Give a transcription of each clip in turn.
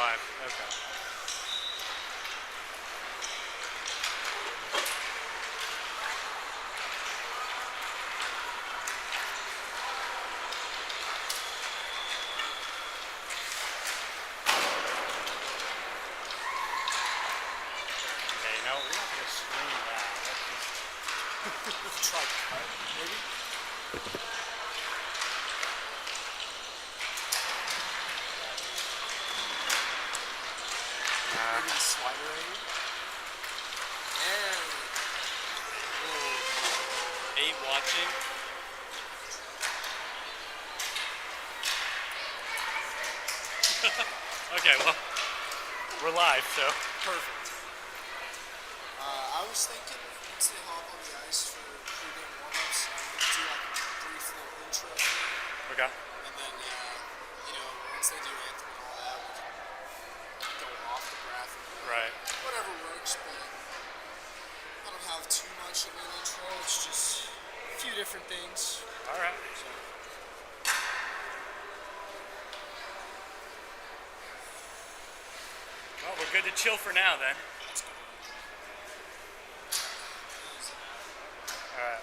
live. Okay. Okay, no, we're not going to screen that. Let's just Try cut, maybe? Maybe the slider aid. And... Whoa. 8 watching. Okay, well, we're live, so. Perfect. I was thinking, once they hop on the ice for pre-game warm-ups, I'm going to do like a brief little intro thing. Okay. And then, once they do anthem and all that, we can go off the graph and Right. whatever works, but I don't have too much of an intro. It's just a few different things. All right. So. Well, we're good to chill for now then. Let's go. All right.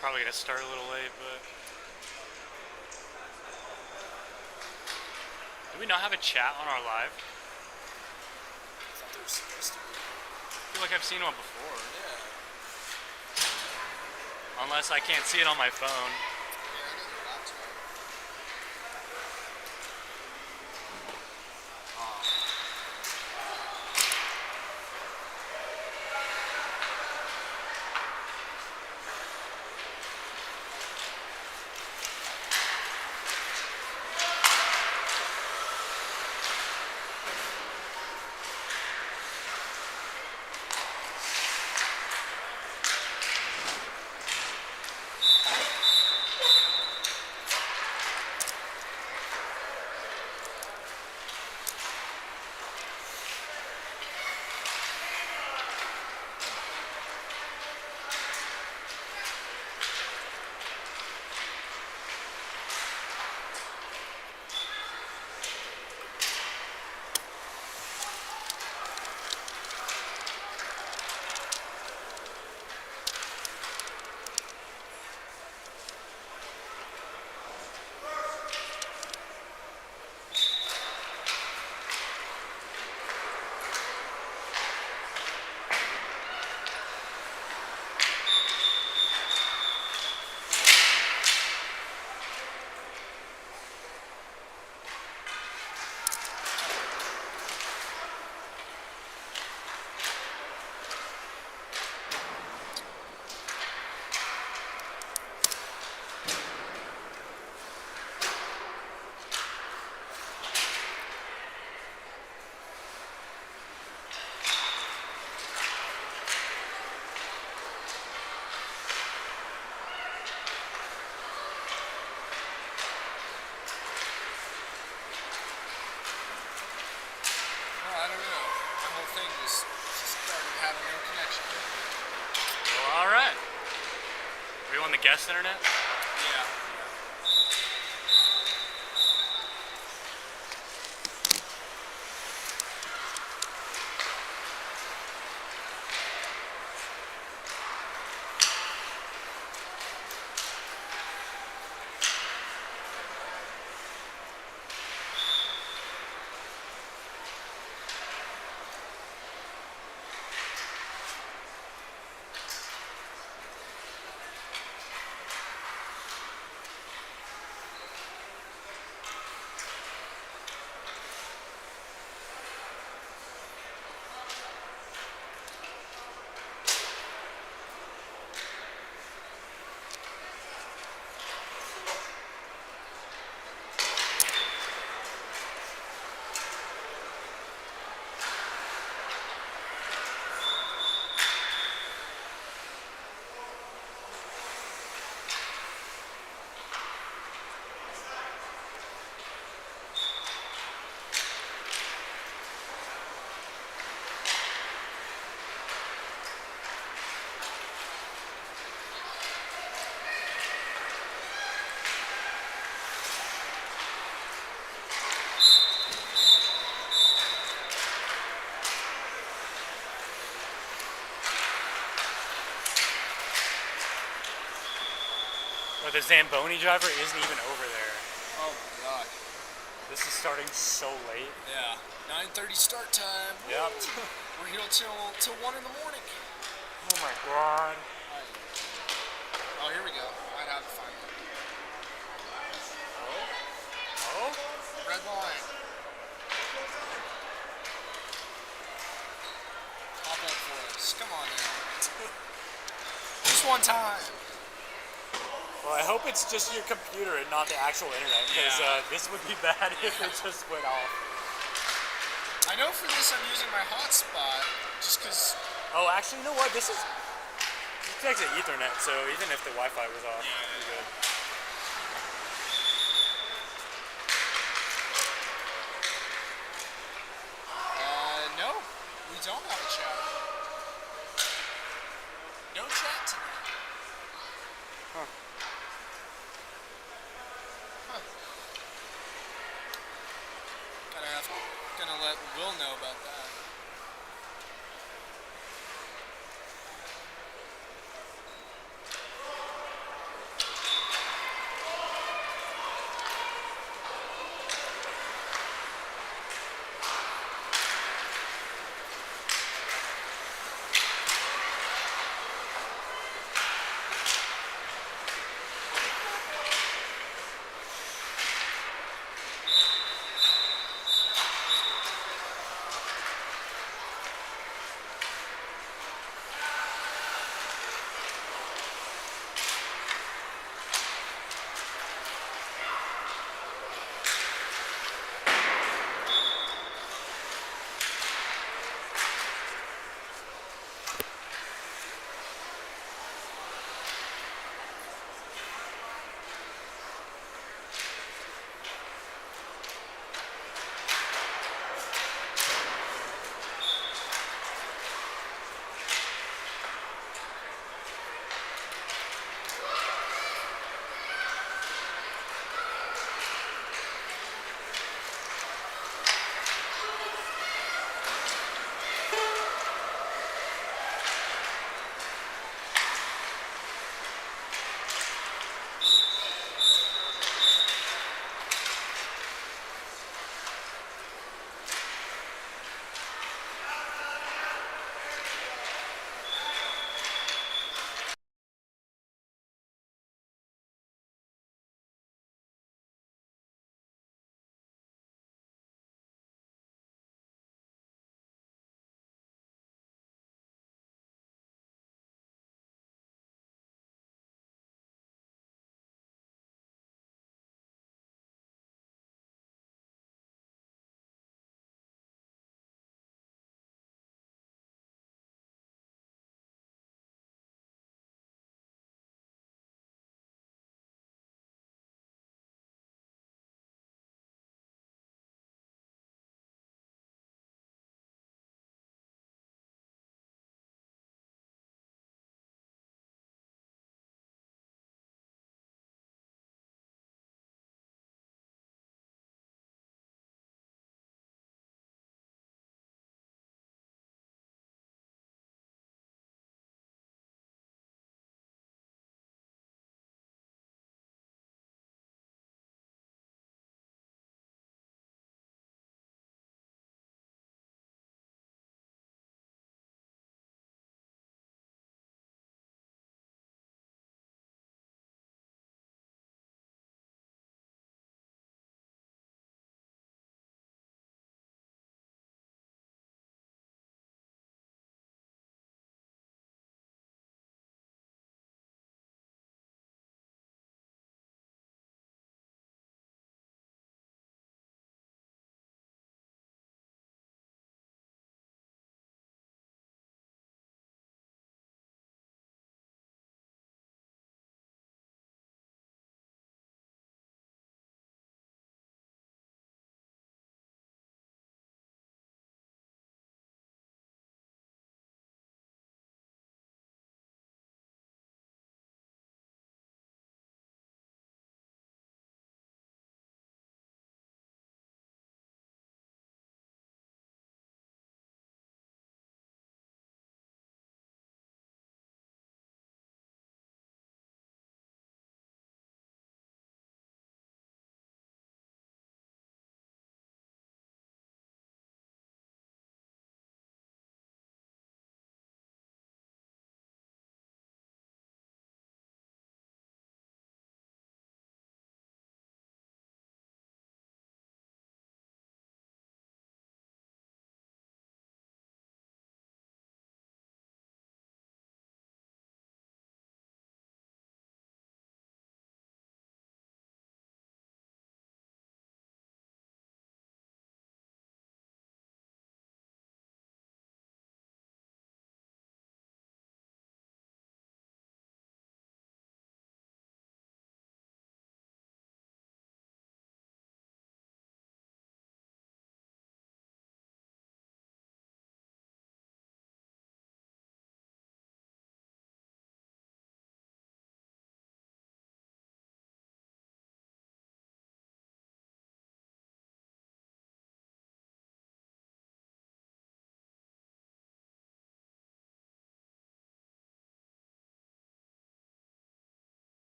Probably gonna start a little late, but do we not have a chat on our live? I thought there was supposed to be. I feel like I've seen one before. Yeah. Unless I can't see it on my phone. Yeah, I know your laptop. I don't know. My whole thing just started having no connection. Well, alright. Are you on the guest internet? Yeah. Or the Zamboni driver isn't even over there. Oh my god. This is starting so late. Yeah. 9:30 start time. Yep. We're here till 1 in the morning. Oh my god. Oh, here we go. Might have to find it. Oh? Red line. Pop up for us. Come on now. Just one time. Well, I hope it's just your computer and not the actual internet, because Yeah. this would be bad if it just went off. I know for this I'm using my hotspot just because. Oh, actually, you know what? This connects to Ethernet, so even if the Wi-Fi was off, you're good. No, we don't have a chat. No chat tonight. Huh. Gonna let Will know about that.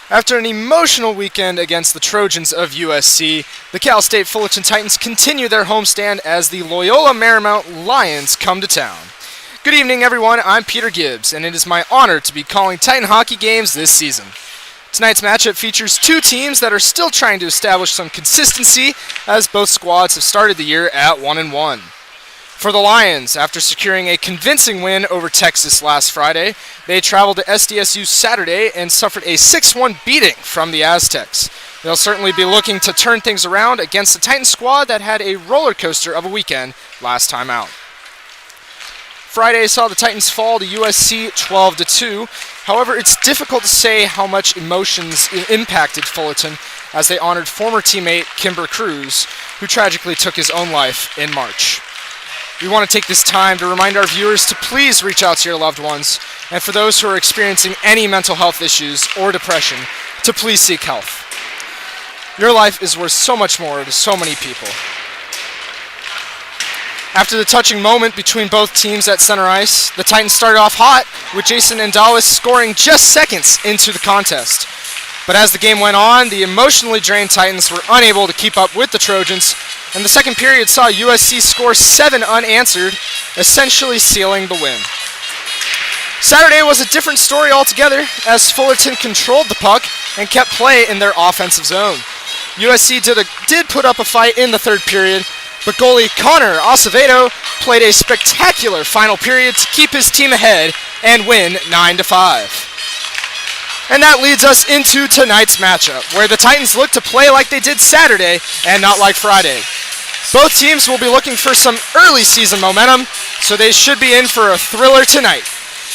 After an emotional weekend against the Trojans of USC, the Cal State Fullerton Titans continue their homestand as the Loyola Marymount Lions come to town. Good evening, everyone. I'm Peter Gibbs, and it is my honor to be calling Titan hockey games this season. Tonight's matchup features two teams that are still trying to establish some consistency, as both squads have started the year at 1-1. For the Lions, after securing a convincing win over Texas last Friday, they traveled to SDSU Saturday and suffered a 6-1 beating from the Aztecs. They'll certainly be looking to turn things around against the Titan squad that had a roller coaster of a weekend last time out. Friday saw the Titans fall to USC 12-2. However, it's difficult to say how much emotions impacted Fullerton as they honored former teammate Kimber Cruz, who tragically took his own life in March. We want to take this time to remind our viewers to please reach out to your loved ones, and for those who are experiencing any mental health issues or depression, to please seek help. Your life is worth so much more to so many people. After the touching moment between both teams at center ice, the Titans started off hot, with Jason Andalis scoring just seconds into the contest. But as the game went on, the emotionally drained Titans were unable to keep up with the Trojans, and the second period saw USC score 7 unanswered, essentially sealing the win. Saturday was a different story altogether, as Fullerton controlled the puck and kept play in their offensive zone. USC did put up a fight in the third period, but goalie Connor Acevedo played a spectacular final period to keep his team ahead and win 9-5. And that leads us into tonight's matchup, where the Titans look to play like they did Saturday and not like Friday. Both teams will be looking for some early season momentum, so they should be in for a thriller tonight.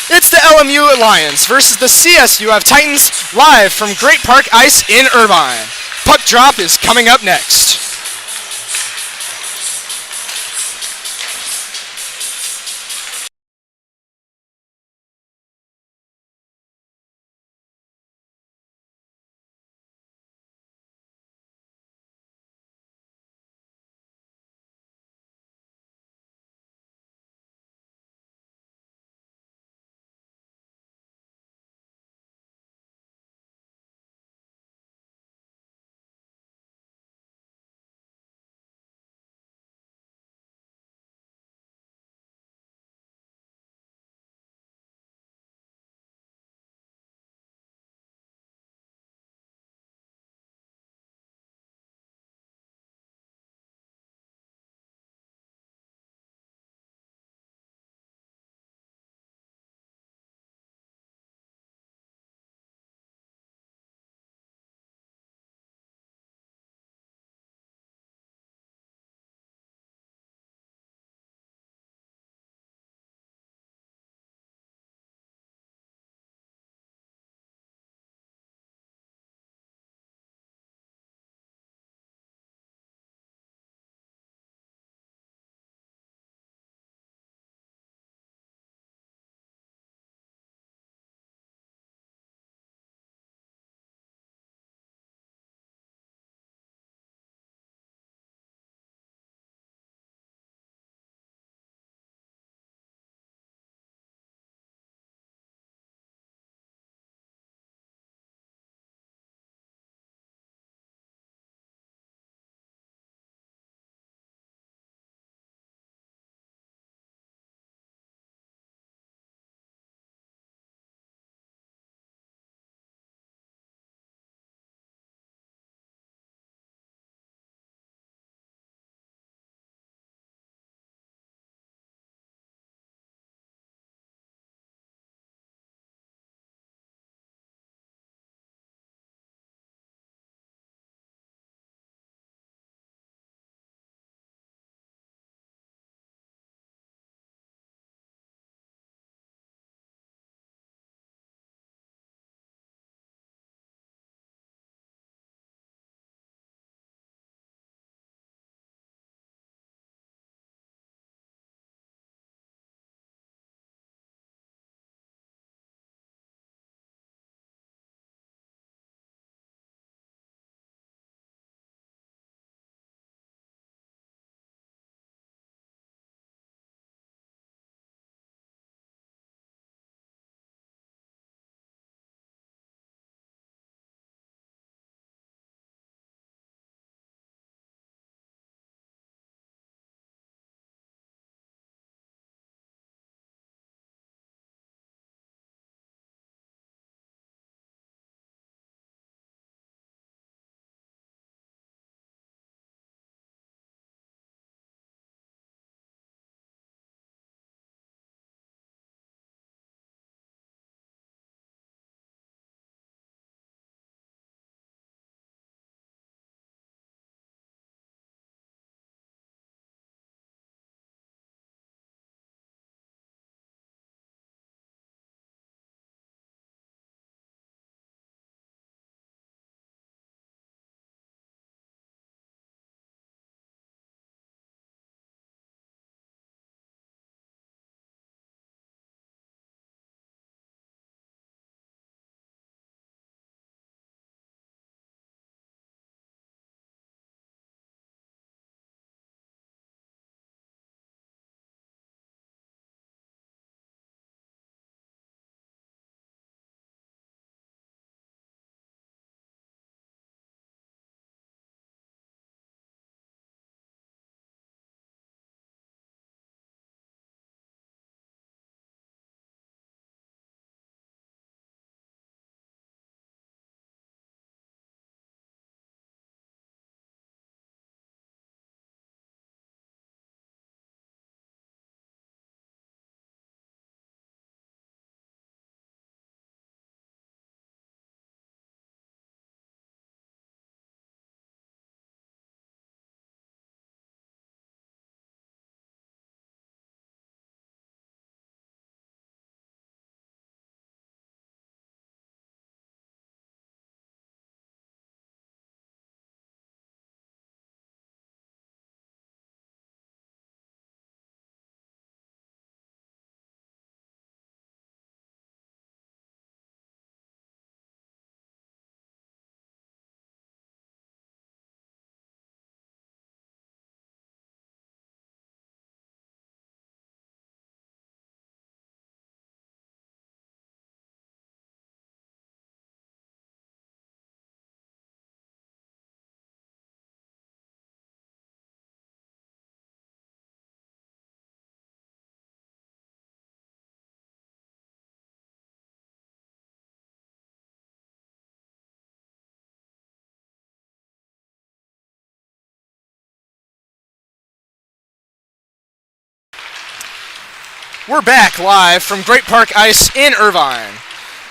It's the LMU Lions versus the CSUF Titans, live from Great Park Ice in Irvine. Puck drop is coming up next. We're back live from Great Park Ice in Irvine.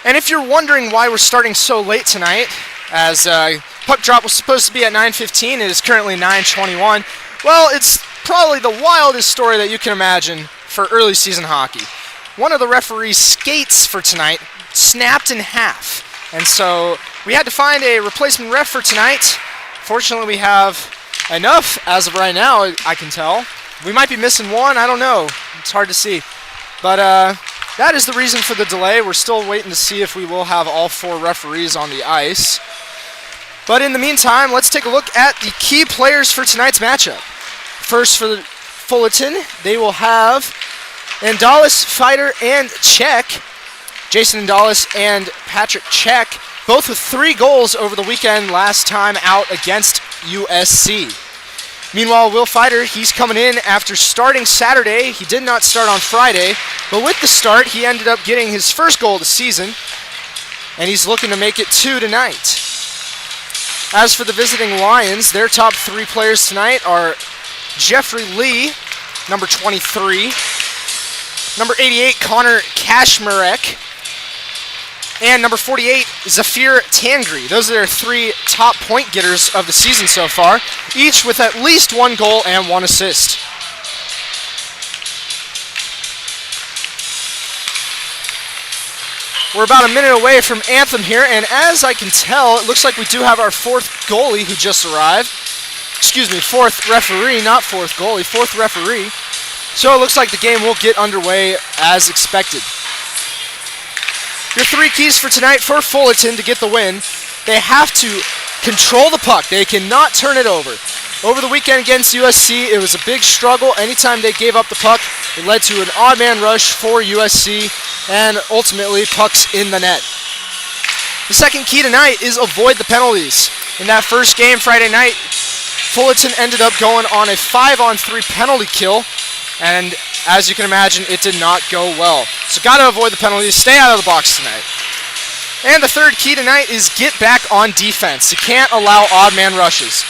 And if you're wondering why we're starting so late tonight, as puck drop was supposed to be at 9:15, it is currently 9:21. Well, it's probably the wildest story that you can imagine for early season hockey. One of the referee's skates for tonight snapped in half, and so we had to find a replacement ref for tonight. Fortunately, we have enough as of right now, I can tell. We might be missing one, I don't know. It's hard to see. But that is the reason for the delay. We're still waiting to see if we will have all 4 referees on the ice. But in the meantime, let's take a look at the key players for tonight's matchup. First for Fullerton, they will have Andalis, Fighter, and Czech. Jason Andalis and Patrick Czech, both with 3 goals over the weekend last time out against USC. Meanwhile, Will Fighter, he's coming in after starting Saturday. He did not start on Friday, but with the start, he ended up getting his first goal of the season, and he's looking to make it 2 tonight. As for the visiting Lions, their top 3 players tonight are Jeffrey Lee, number 23, number 88, Connor Kashmarek, and number 48, Zafir Tangri. Those are their 3 top point getters of the season so far, each with at least 1 goal and 1 assist. We're about a minute away from Anthem here, and as I can tell, it looks like we do have our 4th goalie who just arrived. Excuse me, 4th referee, not 4th goalie, 4th referee. So it looks like the game will get underway as expected. Your 3 keys for tonight for Fullerton to get the win: they have to control the puck. They cannot turn it over. Over the weekend against USC, it was a big struggle. Anytime they gave up the puck, it led to an odd man rush for USC and ultimately pucks in the net. The second key tonight is avoid the penalties. In that first game Friday night, Fullerton ended up going on a 5-on-3 penalty kill, and as you can imagine, it did not go well. So got to avoid the penalties, stay out of the box tonight. And the third key tonight is get back on defense. You can't allow odd man rushes.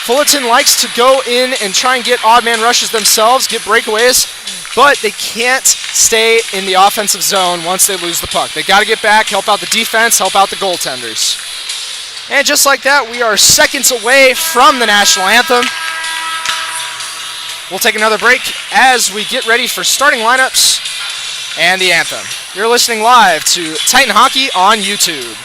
Fullerton likes to go in and try and get odd man rushes themselves, get breakaways, but they can't stay in the offensive zone once they lose the puck. They got to get back, help out the defense, help out the goaltenders. And just like that, we are seconds away from the national anthem. We'll take another break as we get ready for starting lineups and the anthem. You're listening live to Titan Hockey on YouTube.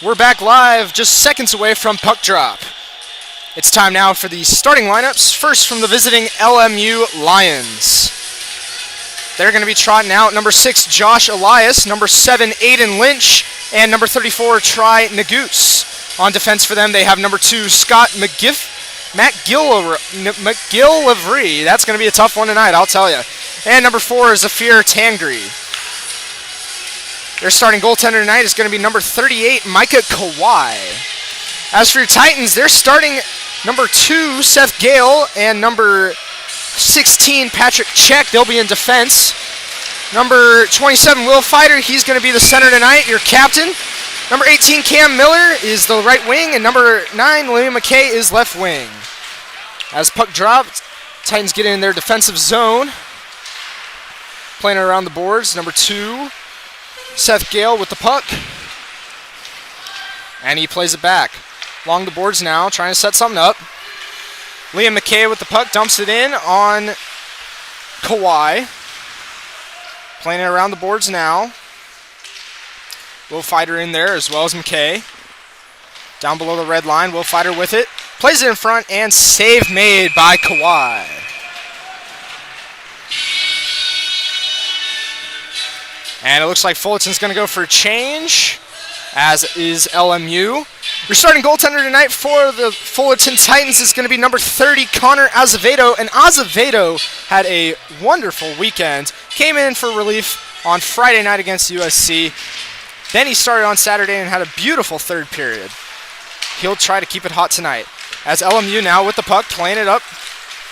We're back live, just seconds away from puck drop. It's time now for the starting lineups. First from the visiting LMU Lions. They're going to be trotting out number 6, Josh Elias, number 7, Aiden Lynch, and number 34, Tri Nagoose. On defense for them, they have number 2, Scott McGillivray. That's going to be a tough one tonight, I'll tell you. And number 4 is Zafir Tangri. Their starting goaltender tonight is going to be number 38, Micah Kawhi. As for your Titans, they're starting number 2, Seth Gale, and number 16, Patrick Check. They'll be in defense. Number 27, Will Fighter. He's going to be the center tonight, your captain. Number 18, Cam Miller is the right wing, and number 9, William McKay is left wing. As puck dropped, Titans get in their defensive zone. Playing it around the boards, number 2, Seth Gale with the puck. And he plays it back. Along the boards now, trying to set something up. Liam McKay with the puck, dumps it in on Kawhi. Playing it around the boards now. Will Fighter in there as well as McKay. Down below the red line, Will Fighter with it. Plays it in front and save made by Kawhi. And it looks like Fullerton's going to go for a change, as is LMU. Your starting goaltender tonight for the Fullerton Titans is going to be number 30, Connor Azevedo. And Azevedo had a wonderful weekend. Came in for relief on Friday night against USC. Then he started on Saturday and had a beautiful third period. He'll try to keep it hot tonight. As LMU now with the puck, playing it up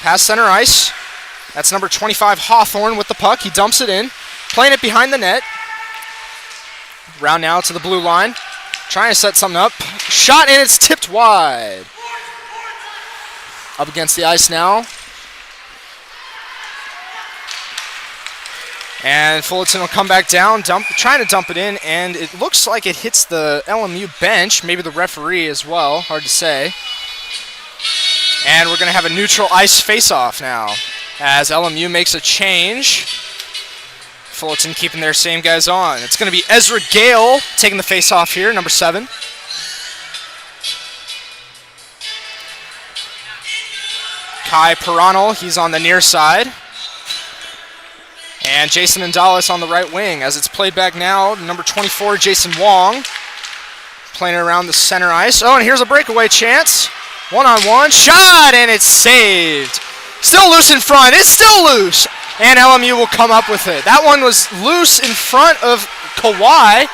past center ice. That's number 25, Hawthorne with the puck. He dumps it in. Playing it behind the net. Round now to the blue line. Trying to set something up. Shot, and it's tipped wide. Up against the ice now. And Fullerton will come back down, trying to dump it in, and it looks like it hits the LMU bench, maybe the referee as well, hard to say. And we're going to have a neutral ice face-off now, as LMU makes a change. Fullerton keeping their same guys on. It's going to be Ezra Gale taking the face-off here, number 7. Kai Piranal, he's on the near side. And Jason Andalis on the right wing. As it's played back now, number 24, Jason Wong. Playing it around the center ice. Oh, and here's a breakaway chance. One-on-one. Shot, and it's saved. Still loose in front. It's still loose. And LMU will come up with it. That one was loose in front of Kawhi.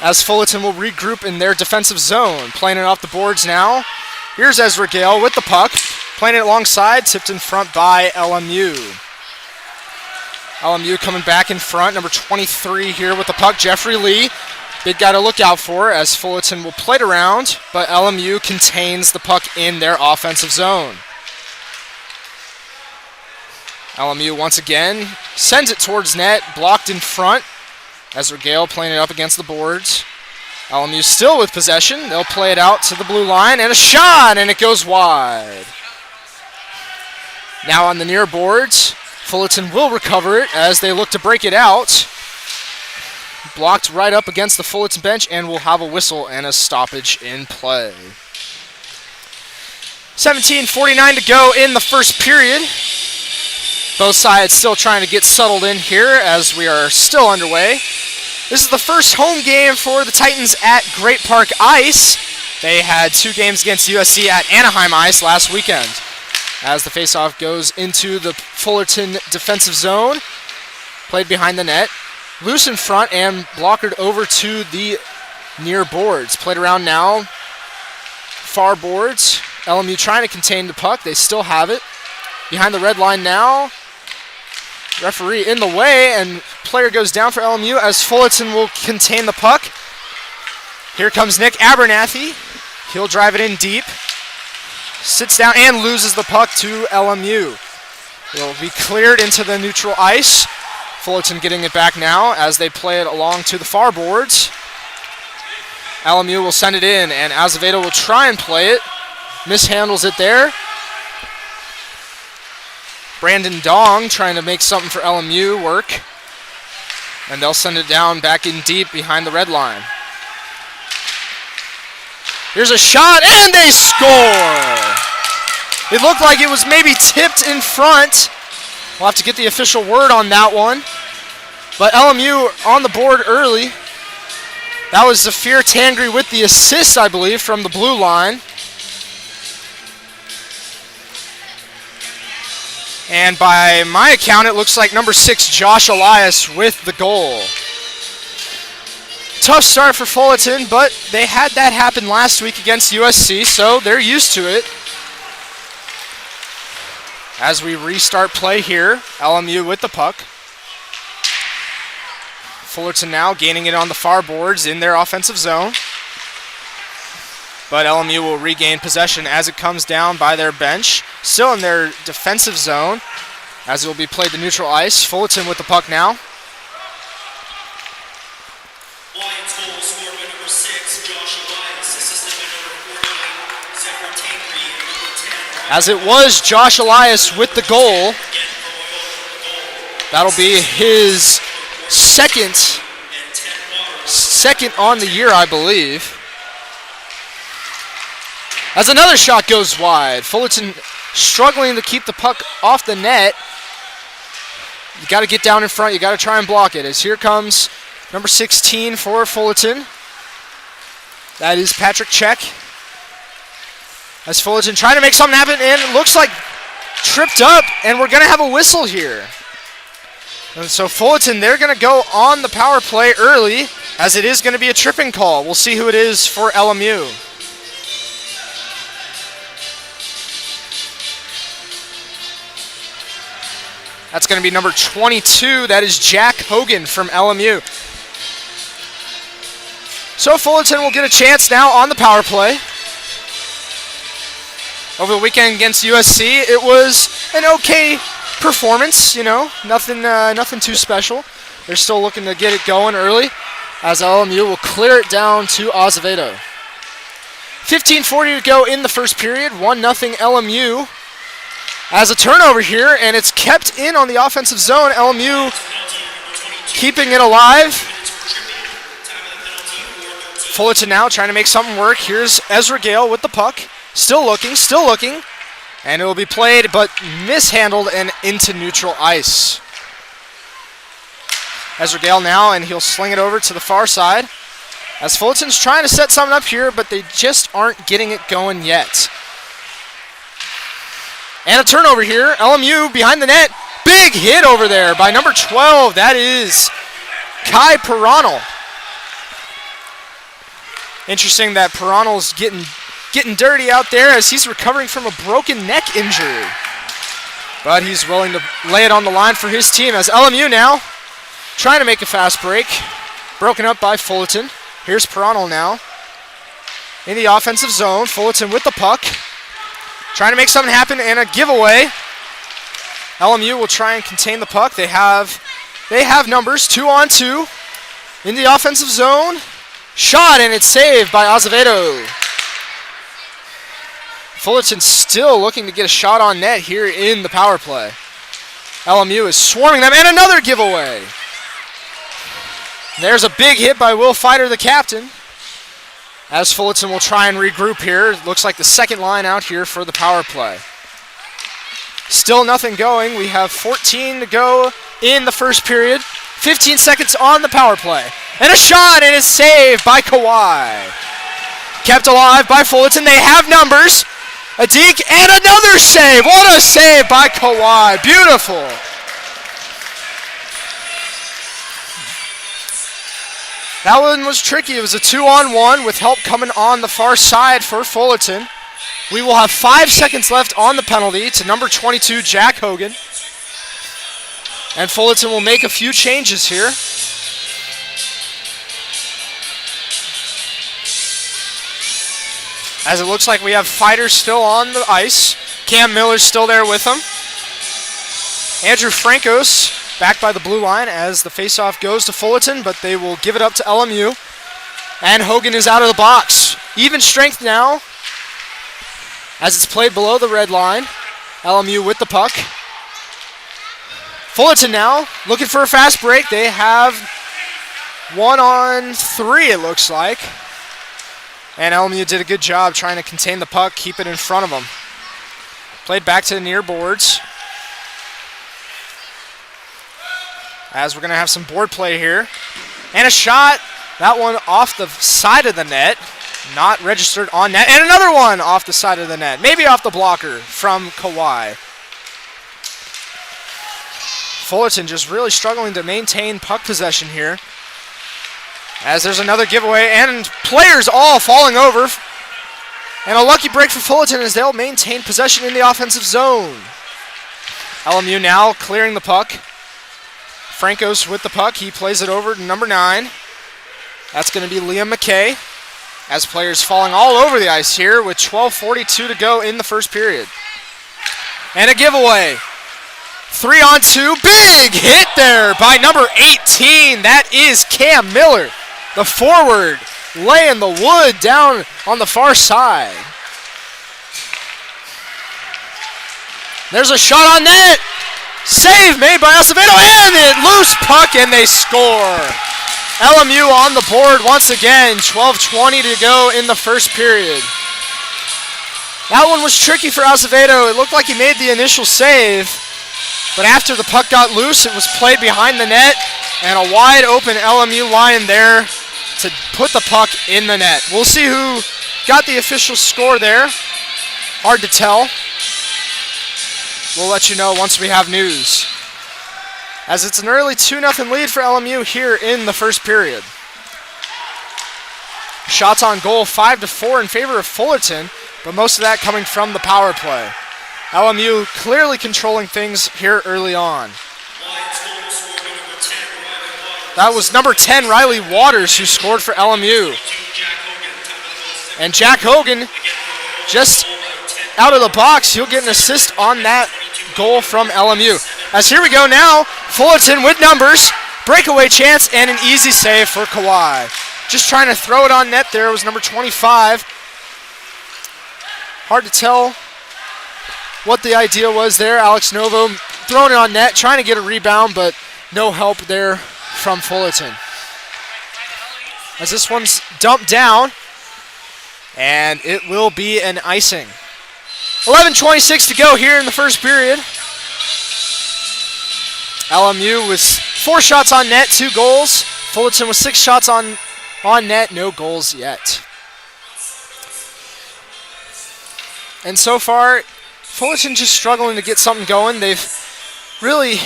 As Fullerton will regroup in their defensive zone. Playing it off the boards now. Here's Ezra Gale with the puck. Playing it alongside. Tipped in front by LMU. LMU coming back in front. Number 23 here with the puck. Jeffrey Lee. Big guy to look out for as Fullerton will play it around. But LMU contains the puck in their offensive zone. LMU once again sends it towards net, blocked in front. Ezra Gale playing it up against the boards. LMU still with possession. They'll play it out to the blue line, and a shot, and it goes wide. Now on the near boards, Fullerton will recover it as they look to break it out. Blocked right up against the Fullerton bench, and will have a whistle and a stoppage in play. 17:49 to go in the first period. Both sides still trying to get settled in here as we are still underway. This is the first home game for the Titans at Great Park Ice. They had 2 games against USC at Anaheim Ice last weekend. As the faceoff goes into the Fullerton defensive zone. Played behind the net. Loose in front and blockered over to the near boards. Played around now. Far boards. LMU trying to contain the puck. They still have it. Behind the red line now. Referee in the way, and player goes down for LMU as Fullerton will contain the puck. Here comes Nick Abernathy. He'll drive it in deep. Sits down and loses the puck to LMU. It'll be cleared into the neutral ice. Fullerton getting it back now as they play it along to the far boards. LMU will send it in, and Azevedo will try and play it. Mishandles it there. Brandon Dong trying to make something for LMU work. And they'll send it down back in deep behind the red line. Here's a shot, and they score! It looked like it was maybe tipped in front. We'll have to get the official word on that one. But LMU on the board early. That was Zafir Tangri with the assist, I believe, from the blue line. And by my account, it looks like number 6, Josh Elias, with the goal. Tough start for Fullerton, but they had that happen last week against USC, so they're used to it. As we restart play here, LMU with the puck. Fullerton now gaining it on the far boards in their offensive zone. But LMU will regain possession as it comes down by their bench. Still in their defensive zone as it will be played to neutral ice. Fullerton with the puck now. Lions goal scored by number 6, Josh Elias, assisted by number 49, Zephyr Tangri, and number 10. As it was Josh Elias with the goal. That'll be his second on the year, I believe. As another shot goes wide. Fullerton struggling to keep the puck off the net. You got to get down in front. You got to try and block it. As here comes number 16 for Fullerton. That is Patrick Check. As Fullerton trying to make something happen, and it looks like tripped up, and we're going to have a whistle here. And so Fullerton, they're going to go on the power play early, as it is going to be a tripping call. We'll see who it is for LMU. That's going to be number 22. That is Jack Hogan from LMU. So Fullerton will get a chance now on the power play. Over the weekend against USC, it was an okay performance, you know, nothing too special. They're still looking to get it going early as LMU will clear it down to Azevedo. 15:40 to go in the first period, 1-0 LMU. As a turnover here, and it's kept in on the offensive zone. LMU keeping it alive. Fullerton now trying to make something work. Here's Ezra Gale with the puck. Still looking. And it will be played, but mishandled and into neutral ice. Ezra Gale now, and he'll sling it over to the far side. As Fullerton's trying to set something up here, but they just aren't getting it going yet. And a turnover here. LMU behind the net. Big hit over there by number 12. That is Kai Piranel. Interesting that Piranel's getting dirty out there as he's recovering from a broken neck injury. But he's willing to lay it on the line for his team as LMU now trying to make a fast break. Broken up by Fullerton. Here's Piranel now in the offensive zone. Fullerton with the puck. Trying to make something happen and a giveaway. LMU will try and contain the puck. They have numbers, 2-on-2 in the offensive zone. Shot, and it's saved by Azevedo. Fullerton still looking to get a shot on net here in the power play. LMU is swarming them, and another giveaway. There's a big hit by Will Fighter, the captain. As Fullerton will try and regroup here. Looks like the second line out here for the power play. Still nothing going. We have 14 to go in the first period. 15 seconds on the power play. And a shot, and it's saved by Kawhi. Kept alive by Fullerton. They have numbers. A deke, and another save. What a save by Kawhi. Beautiful. That one was tricky. It was a 2-on-1 with help coming on the far side for Fullerton. We will have 5 seconds left on the penalty to number 22, Jack Hogan. And Fullerton will make a few changes here. As it looks like we have Fighter still on the ice. Cam Miller's still there with him. Andrew Francos back by the blue line as the faceoff goes to Fullerton, but they will give it up to LMU. And Hogan is out of the box. Even strength now as it's played below the red line. LMU with the puck. Fullerton now looking for a fast break. They have 1-on-3, it looks like. And LMU did a good job trying to contain the puck, keep it in front of them. Played back to the near boards. As we're going to have some board play here. And a shot. That one off the side of the net. Not registered on net. And another one off the side of the net. Maybe off the blocker from Kawhi. Fullerton just really struggling to maintain puck possession here. As there's another giveaway. And players all falling over. And a lucky break for Fullerton as they'll maintain possession in the offensive zone. LMU now clearing the puck. Franco's with the puck. He plays it over to number 9. That's going to be Liam McKay. As players falling all over the ice here with 12:42 to go in the first period. And a giveaway. 3-on-2. Big hit there by number 18. That is Cam Miller, the forward, laying the wood down on the far side. There's a shot on net. Save made by Acevedo, and it loose puck, and they score. LMU on the board once again. 12:20 to go in the first period. That one was tricky for Acevedo. It looked like he made the initial save, but after the puck got loose, it was played behind the net, and a wide open LMU line there to put the puck in the net. We'll see who got the official score there. Hard to tell. We'll let you know once we have news. As it's an early 2-0 lead for LMU here in the first period. Shots on goal 5-4 in favor of Fullerton, but most of that coming from the power play. LMU clearly controlling things here early on. That was number 10, Riley Waters, who scored for LMU. And Jack Hogan, just out of the box, he'll get an assist on that goal from LMU. As here we go now, Fullerton with numbers, breakaway chance, and an easy save for Kawhi. Just trying to throw it on net there was number 25. Hard to tell what the idea was there. Alex Novo throwing it on net, trying to get a rebound, but no help there from Fullerton. As this one's dumped down, and it will be an icing. 11:26 to go here in the first period. LMU was 4 shots on net, 2 goals. Fullerton was 6 shots on net, no goals yet. And so far, Fullerton just struggling to get something going. They've really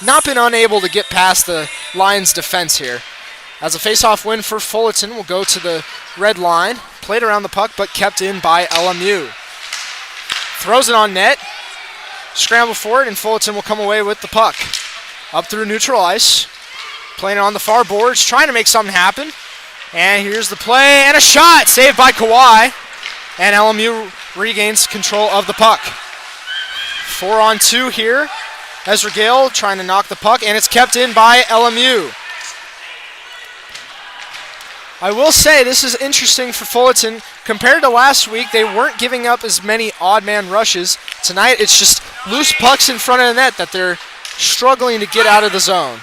not been unable to get past the Lions' defense here. As a face-off win for Fullerton will go to the red line. Played around the puck, but kept in by LMU. Throws it on net. Scramble for it, and Fullerton will come away with the puck. Up through neutral ice. Playing it on the far boards, trying to make something happen. And here's the play, and a shot! Saved by Kawhi. And LMU regains control of the puck. 4-on-2 here. Ezra Gale trying to knock the puck, and it's kept in by LMU. I will say this is interesting for Fullerton. Compared to last week, they weren't giving up as many odd man rushes. Tonight, it's just loose pucks in front of the net that they're struggling to get out of the zone.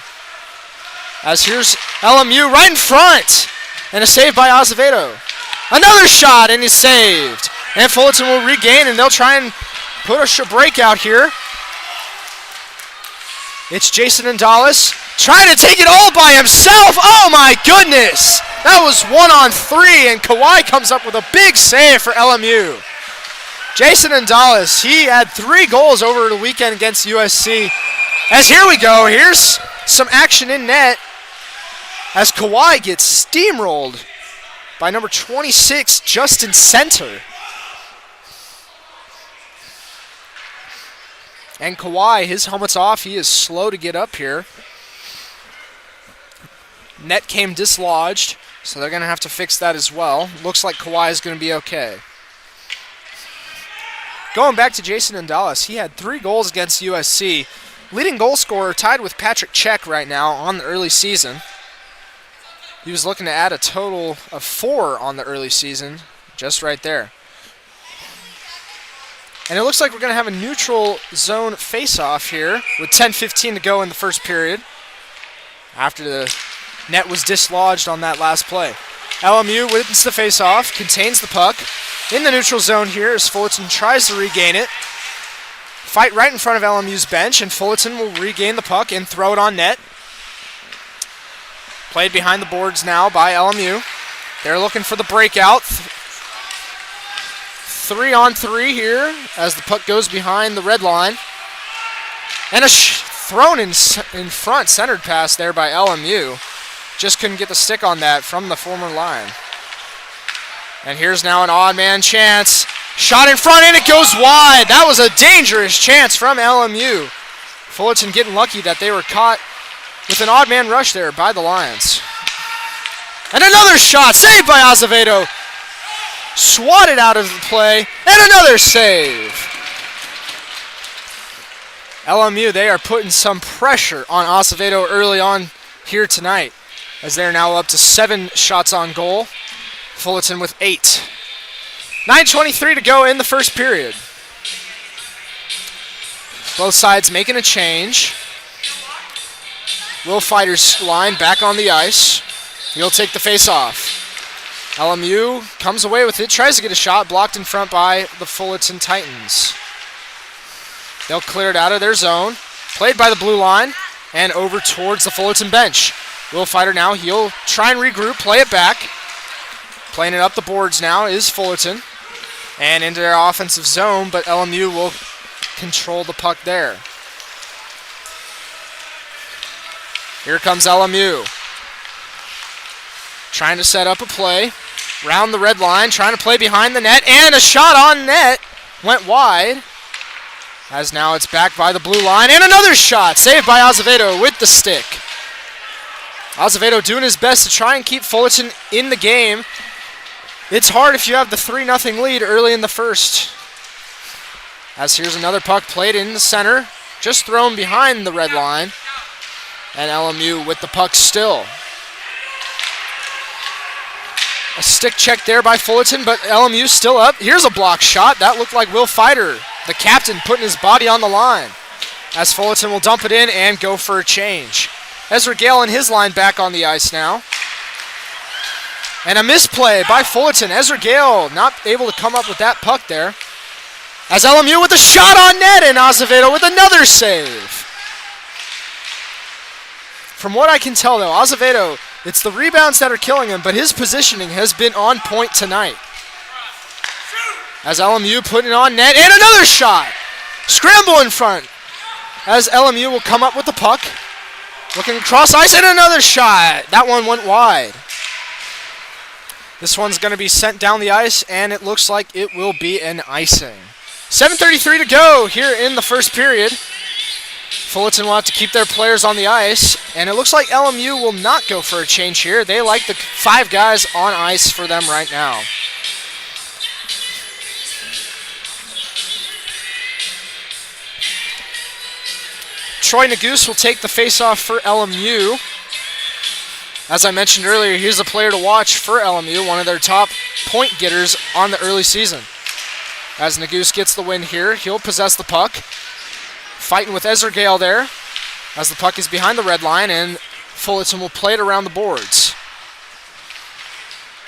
As here's LMU right in front, and a save by Azevedo. Another shot, and he's saved. And Fullerton will regain, and they'll try and push a breakout here. It's Jason Andales trying to take it all by himself. Oh my goodness! That was 1-on-3, and Kawhi comes up with a big save for LMU. Jason Andales, he had 3 goals over the weekend against USC. As here we go, here's some action in net as Kawhi gets steamrolled by number 26, Justin Center. And Kawhi, his helmet's off. He is slow to get up here. Net came dislodged, so they're going to have to fix that as well. Looks like Kawhi is going to be okay. Going back to Jason Andales, he had 3 goals against USC. Leading goal scorer tied with Patrick Cech right now on the early season. He was looking to add a total of 4 on the early season, just right there. And it looks like we're going to have a neutral zone face-off here with 10:15 to go in the first period after the net was dislodged on that last play. LMU wins the face-off, contains the puck in the neutral zone here as Fullerton tries to regain it. Fight right in front of LMU's bench, and Fullerton will regain the puck and throw it on net. Played behind the boards now by LMU. They're looking for the breakout. 3-on-3 here as the puck goes behind the red line. And a thrown in front, centered pass there by LMU. Just couldn't get the stick on that from the former line. And here's now an odd man chance. Shot in front and it goes wide. That was a dangerous chance from LMU. Fullerton getting lucky that they were caught with an odd man rush there by the Lions. And another shot, saved by Azevedo. Swatted out of the play, and another save. LMU, they are putting some pressure on Azevedo early on here tonight, as they're now up to 7 shots on goal. Fullerton with 8. 9:23 to go in the first period. Both sides making a change. Will Fighter's line back on the ice. He'll take the face-off. LMU comes away with it, tries to get a shot, blocked in front by the Fullerton Titans. They'll clear it out of their zone. Played by the blue line and over towards the Fullerton bench. Will Fighter now, he'll try and regroup, play it back. Playing it up the boards now is Fullerton. And into their offensive zone, but LMU will control the puck there. Here comes LMU. Trying to set up a play. Round the red line, trying to play behind the net, and a shot on net. Went wide. As now it's back by the blue line, and another shot. Saved by Azevedo with the stick. Azevedo doing his best to try and keep Fullerton in the game. It's hard if you have the 3-0 lead early in the first. As here's another puck played in the center. Just thrown behind the red line. And LMU with the puck still. A stick check there by Fullerton, but LMU still up. Here's a block shot. That looked like Will Fighter, the captain, putting his body on the line. As Fullerton will dump it in and go for a change. Ezra Gale and his line back on the ice now. And a misplay by Fullerton. Ezra Gale not able to come up with that puck there. As LMU with a shot on net, and Azevedo with another save. From what I can tell, though, Azevedo, it's the rebounds that are killing him, but his positioning has been on point tonight. As LMU putting it on net, and another shot! Scramble in front. As LMU will come up with the puck. Looking across ice, and another shot! That one went wide. This one's going to be sent down the ice, and it looks like it will be an icing. 7:33 to go here in the first period. Fullerton will have to keep their players on the ice, and it looks like LMU will not go for a change here. They like the 5 guys on ice for them right now. Troy Nagoose will take the face-off for LMU. As I mentioned earlier, he's a player to watch for LMU, one of their top point getters on the early season. As Nagoose gets the win here, he'll possess the puck. Fighting with Ezra Gale there, as the puck is behind the red line, and Fullerton will play it around the boards.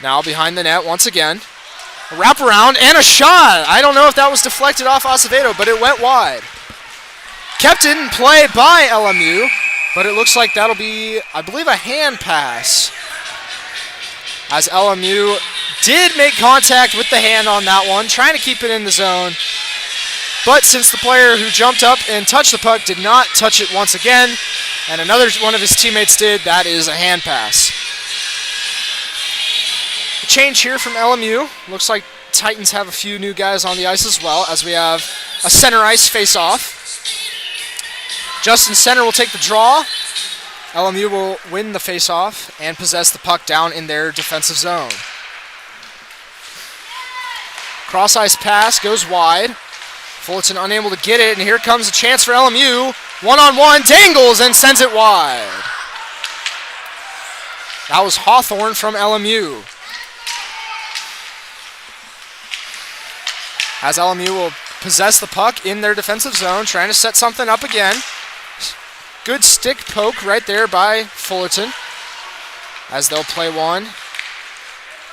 Now behind the net once again. A wraparound and a shot! I don't know if that was deflected off Azevedo, but it went wide. Kept in play by LMU, but it looks like that'll be, I believe, a hand pass. As LMU did make contact with the hand on that one, trying to keep it in the zone. But since the player who jumped up and touched the puck did not touch it once again, and another one of his teammates did, that is a hand pass. A change here from LMU. Looks like Titans have a few new guys on the ice as well, as we have a center ice face-off. Justin Center will take the draw. LMU will win the face-off and possess the puck down in their defensive zone. Cross-ice pass goes wide. Fullerton unable to get it, and here comes a chance for LMU. One-on-one, dangles and sends it wide. That was Hawthorne from LMU. As LMU will possess the puck in their defensive zone, trying to set something up again. Good stick poke right there by Fullerton. As they'll play one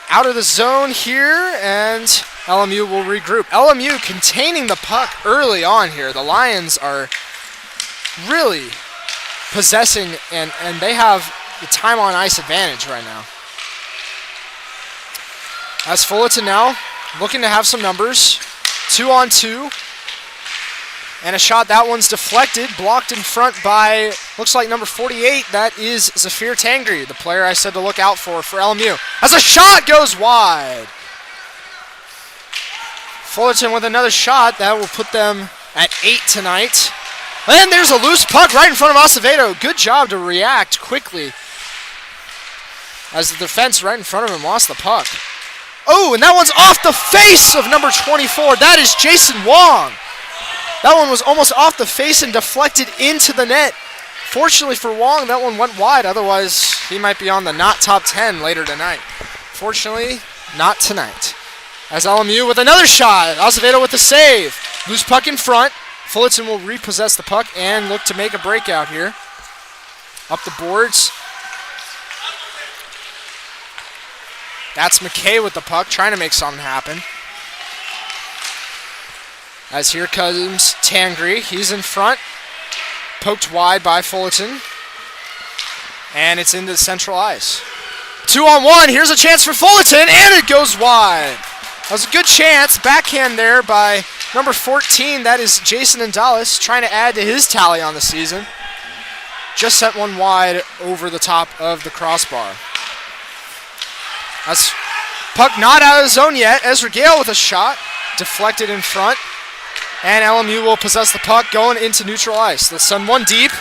out of the zone here, and LMU will regroup. LMU containing the puck early on here. The Lions are really possessing, and they have the time on ice advantage right now. As Fullerton now looking to have some numbers. 2-on-2. And a shot, that one's deflected, blocked in front by, looks like number 48. That is Zafir Tangri, the player I said to look out for LMU. As a shot goes wide. Fullerton with another shot. That will put them at 8 tonight. And there's a loose puck right in front of Acevedo. Good job to react quickly, as the defense right in front of him lost the puck. Oh, and that one's off the face of number 24. That is Jason Wong. That one was almost off the face and deflected into the net. Fortunately for Wong, that one went wide. Otherwise, he might be on the not top 10 later tonight. Fortunately, not tonight. As LMU with another shot. Acevedo with the save. Loose puck in front. Fullerton will repossess the puck and look to make a breakout here. Up the boards. That's McKay with the puck, trying to make something happen. As here comes Tangri. He's in front. Poked wide by Fullerton. And it's into central ice. 2-on-1. Here's a chance for Fullerton, and it goes wide. That was a good chance. Backhand there by number 14. That is Jason Indalis, trying to add to his tally on the season. Just sent one wide over the top of the crossbar. That's puck not out of the zone yet. Ezra Gale with a shot. Deflected in front. And LMU will possess the puck going into neutral ice. They'll send one deep.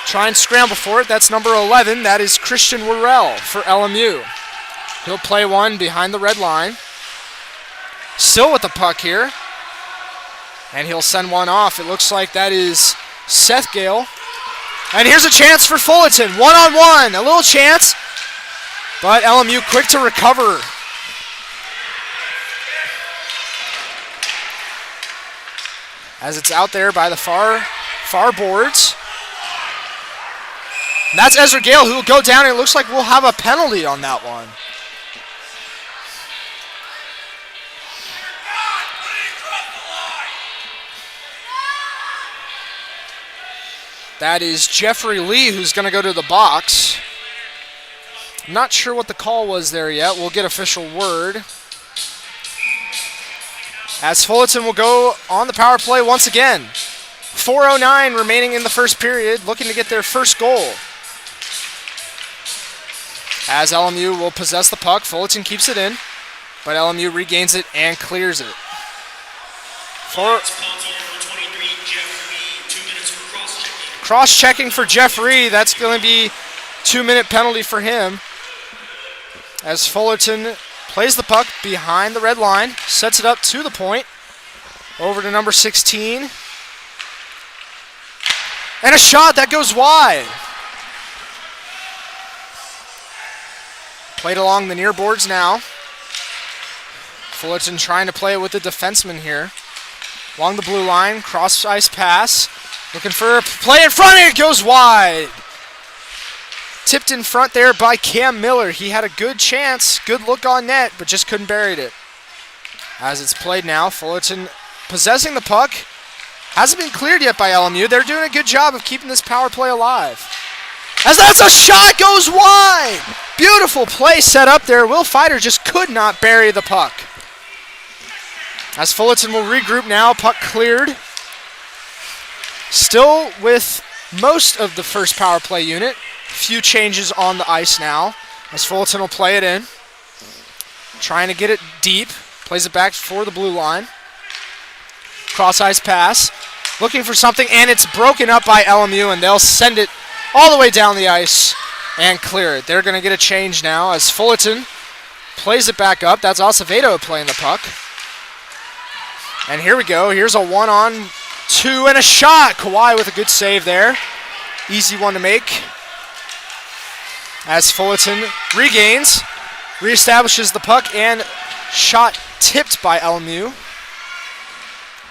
Try and scramble for it. That's number 11. That is Christian Worrell for LMU. He'll play one behind the red line. Still with the puck here. And he'll send one off. It looks like that is Seth Gale. And here's a chance for Fullerton. 1-on-1. A little chance. But LMU quick to recover. As it's out there by the far boards. And that's Ezra Gale who will go down, and it looks like we'll have a penalty on that one. That is Jeffrey Lee who's going to go to the box. I'm not sure what the call was there yet. We'll get official word. As Fullerton will go on the power play once again. 4:09 remaining in the first period, looking to get their first goal. As LMU will possess the puck, Fullerton keeps it in, but LMU regains it and clears it. Cross-checking for Jeffrey. That's going to be 2-minute penalty for him. As Fullerton plays the puck behind the red line, sets it up to the point, over to number 16. And a shot that goes wide. Played along the near boards now. Fullerton trying to play it with the defenseman here. Along the blue line, cross-ice pass. Looking for a play in front, and it goes wide. Tipped in front there by Cam Miller. He had a good chance, good look on net, but just couldn't bury it. As it's played now, Fullerton possessing the puck. Hasn't been cleared yet by LMU. They're doing a good job of keeping this power play alive. As that's a shot, goes wide. Beautiful play set up there. Will Fighter just could not bury the puck. As Fullerton will regroup now, puck cleared. Still with most of the first power play unit. Few changes on the ice now. As Fullerton will play it in. Trying to get it deep. Plays it back for the blue line. Cross-ice pass. Looking for something, and it's broken up by LMU, and they'll send it all the way down the ice and clear it. They're going to get a change now as Fullerton plays it back up. That's Acevedo playing the puck. And here we go. Here's a 1-on-2 and a shot. Kawhi with a good save there. Easy one to make. As Fullerton regains, reestablishes the puck, and shot tipped by LMU.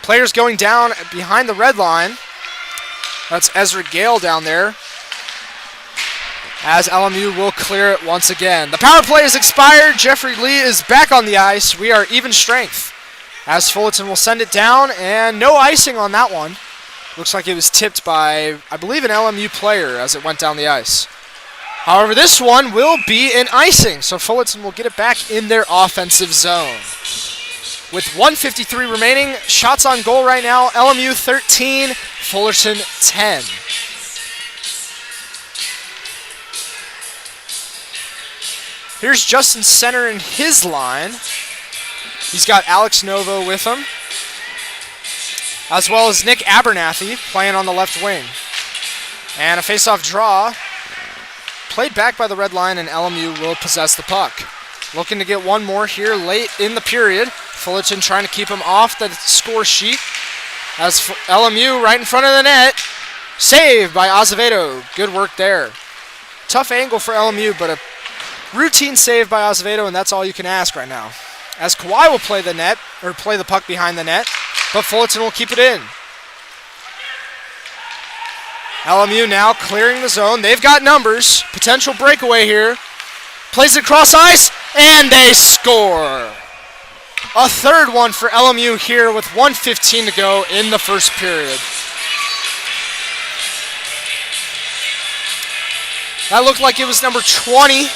Players going down behind the red line. That's Ezra Gale down there. as LMU will clear it once again. The power play is expired. Jeffrey Lee is back on the ice. We are even strength as Fullerton will send it down, and no icing on that one. Looks like it was tipped by, I believe, an LMU player as it went down the ice. However, this one will be an icing, so Fullerton will get it back in their offensive zone. With 1:53 remaining, shots on goal right now, LMU 13, Fullerton 10. Here's Justin Center in his line. He's got Alex Novo with him, as well as Nick Abernathy playing on the left wing. And a face-off draw played back by the red line, and LMU will possess the puck. Looking to get one more here late in the period. Fullerton trying to keep him off the score sheet as LMU right in front of the net. Saved by Azevedo. Good work there. Tough angle for LMU, but a routine save by Azevedo, and that's all you can ask right now. As Kawhi will play the puck behind the net, but Fullerton will keep it in. LMU now clearing the zone. They've got numbers. Potential breakaway here. Plays it across ice, and they score. A third one for LMU here with 1:15 to go in the first period. That looked like it was number 20,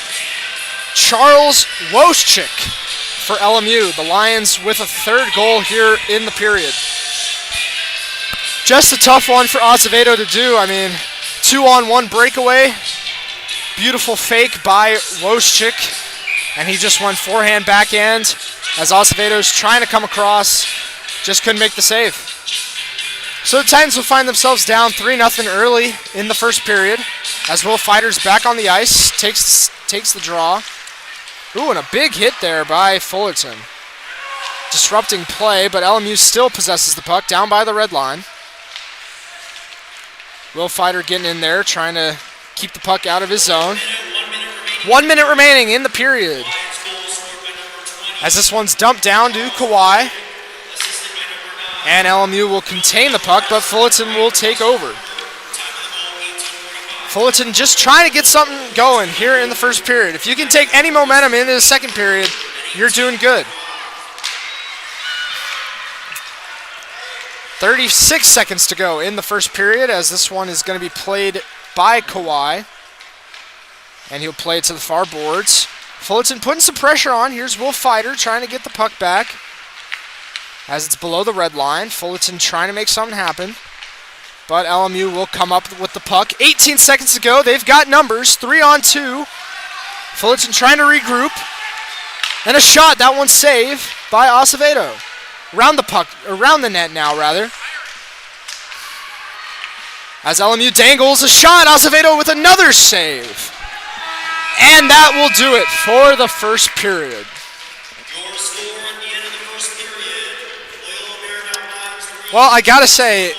Charles Woschik for LMU. The Lions with a third goal here in the period. Just a tough one for Azevedo to do. I mean, 2-on-1 breakaway. Beautiful fake by Woschik. And he just went forehand, backhand as Azevedo's trying to come across. Just couldn't make the save. So the Titans will find themselves down 3-0 early in the first period. As Will Fighter's back on the ice, takes the draw. Ooh, and a big hit there by Fullerton. Disrupting play, but LMU still possesses the puck down by the red line. Will Fighter getting in there, trying to keep the puck out of his zone. 1 minute remaining in the period. As this one's dumped down to Kawhi. And LMU will contain the puck, but Fullerton will take over. Fullerton just trying to get something going here in the first period. If you can take any momentum into the second period, you're doing good. 36 seconds to go in the first period as this one is going to be played by Kawhi. And he'll play it to the far boards. Fullerton putting some pressure on. Here's Will Fighter trying to get the puck back as it's below the red line. Fullerton trying to make something happen. But LMU will come up with the puck. 18 seconds to go. They've got numbers. 3-on-2. Fullerton trying to regroup. And a shot. That one's saved by Acevedo. Around the puck, around the net now, rather. As LMU dangles a shot. Acevedo with another save. And that will do it for the first period. Your score at the end of the first period. Loyola Marymount Lions 3. Well, I gotta say,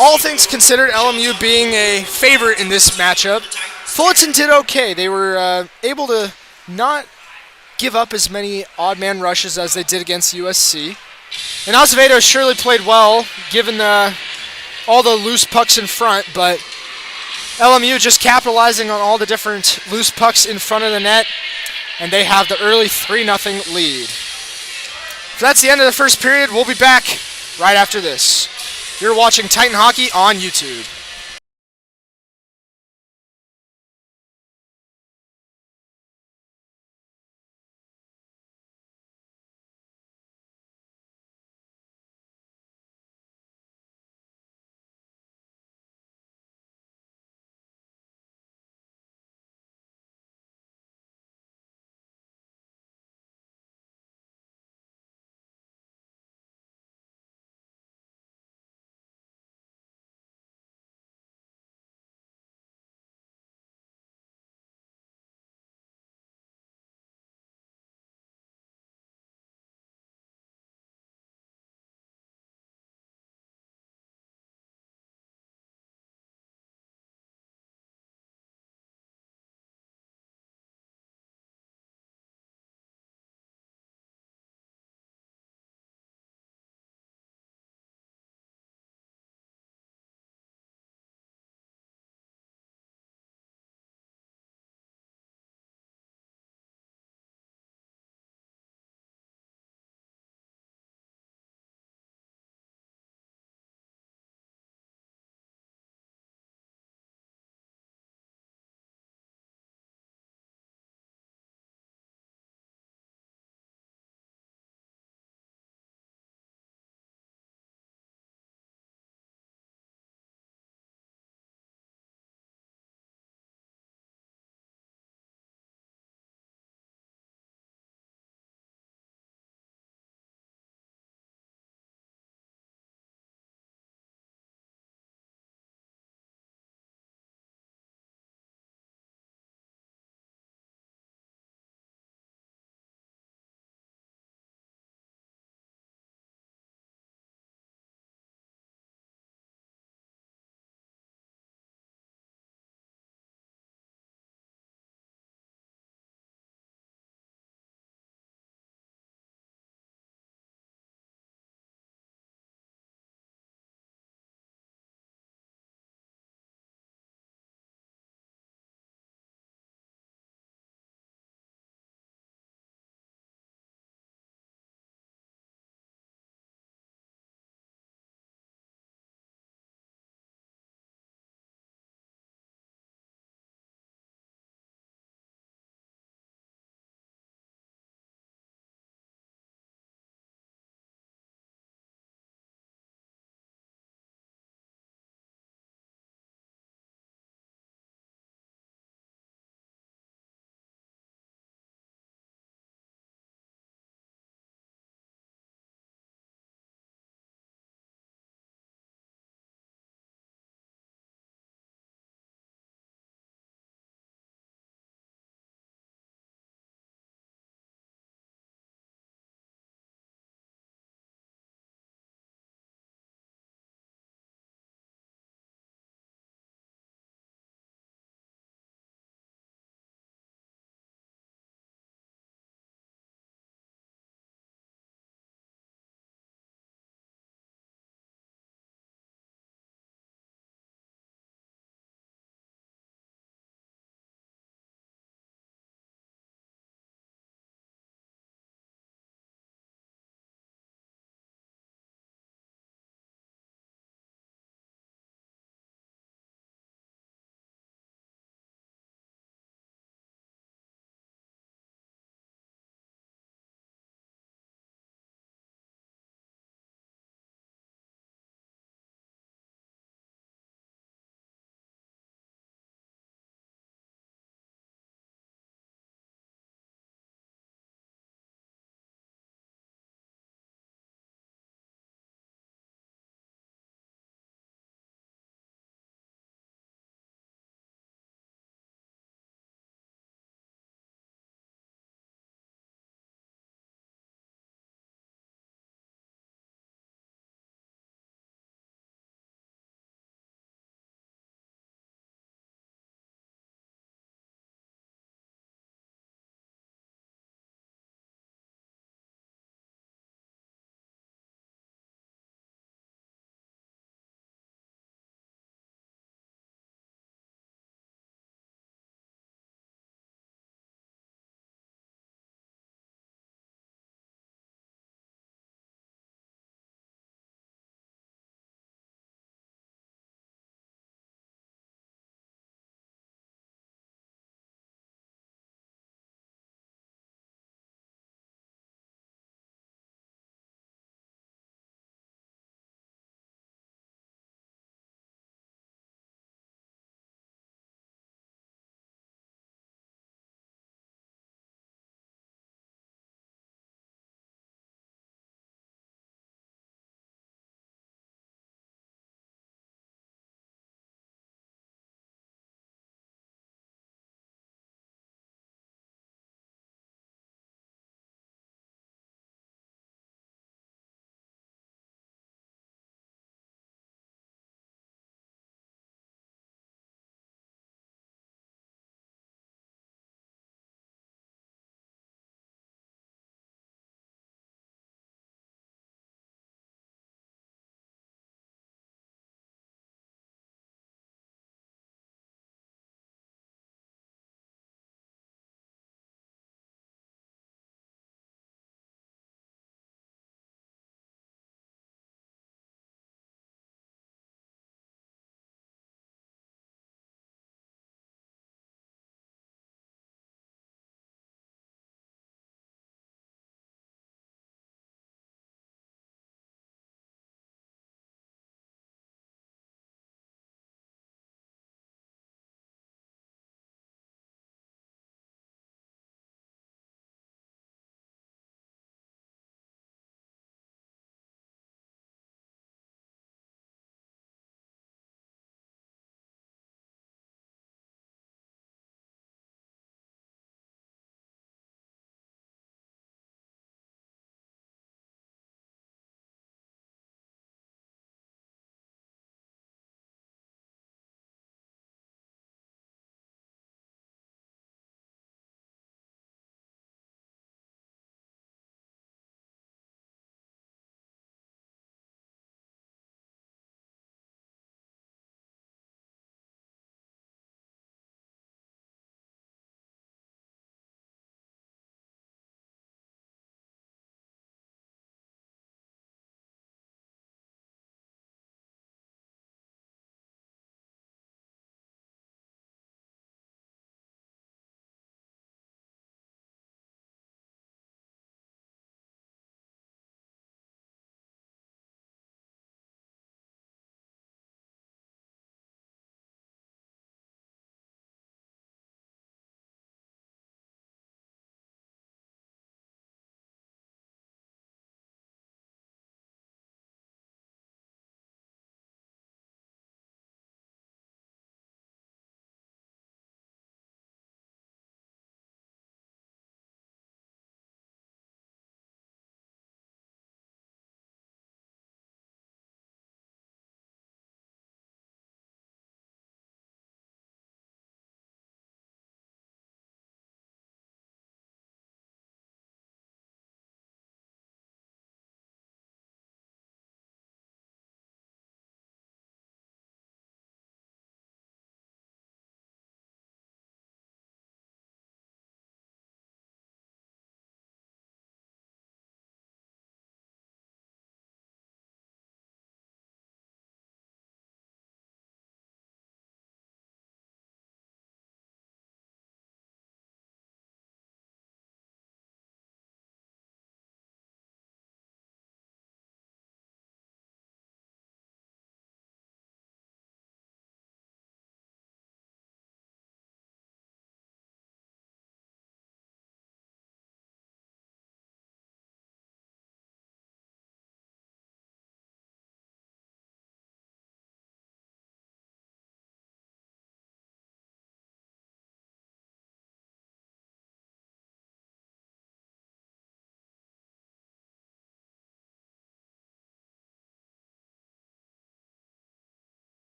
all things considered, LMU being a favorite in this matchup, Fullerton did okay. They were able to not give up as many odd man rushes as they did against USC. And Azevedo surely played well, given all the loose pucks in front, but LMU just capitalizing on all the different loose pucks in front of the net, and they have the early 3-0 lead. So that's the end of the first period. We'll be back right after this. You're watching Titan Hockey on YouTube.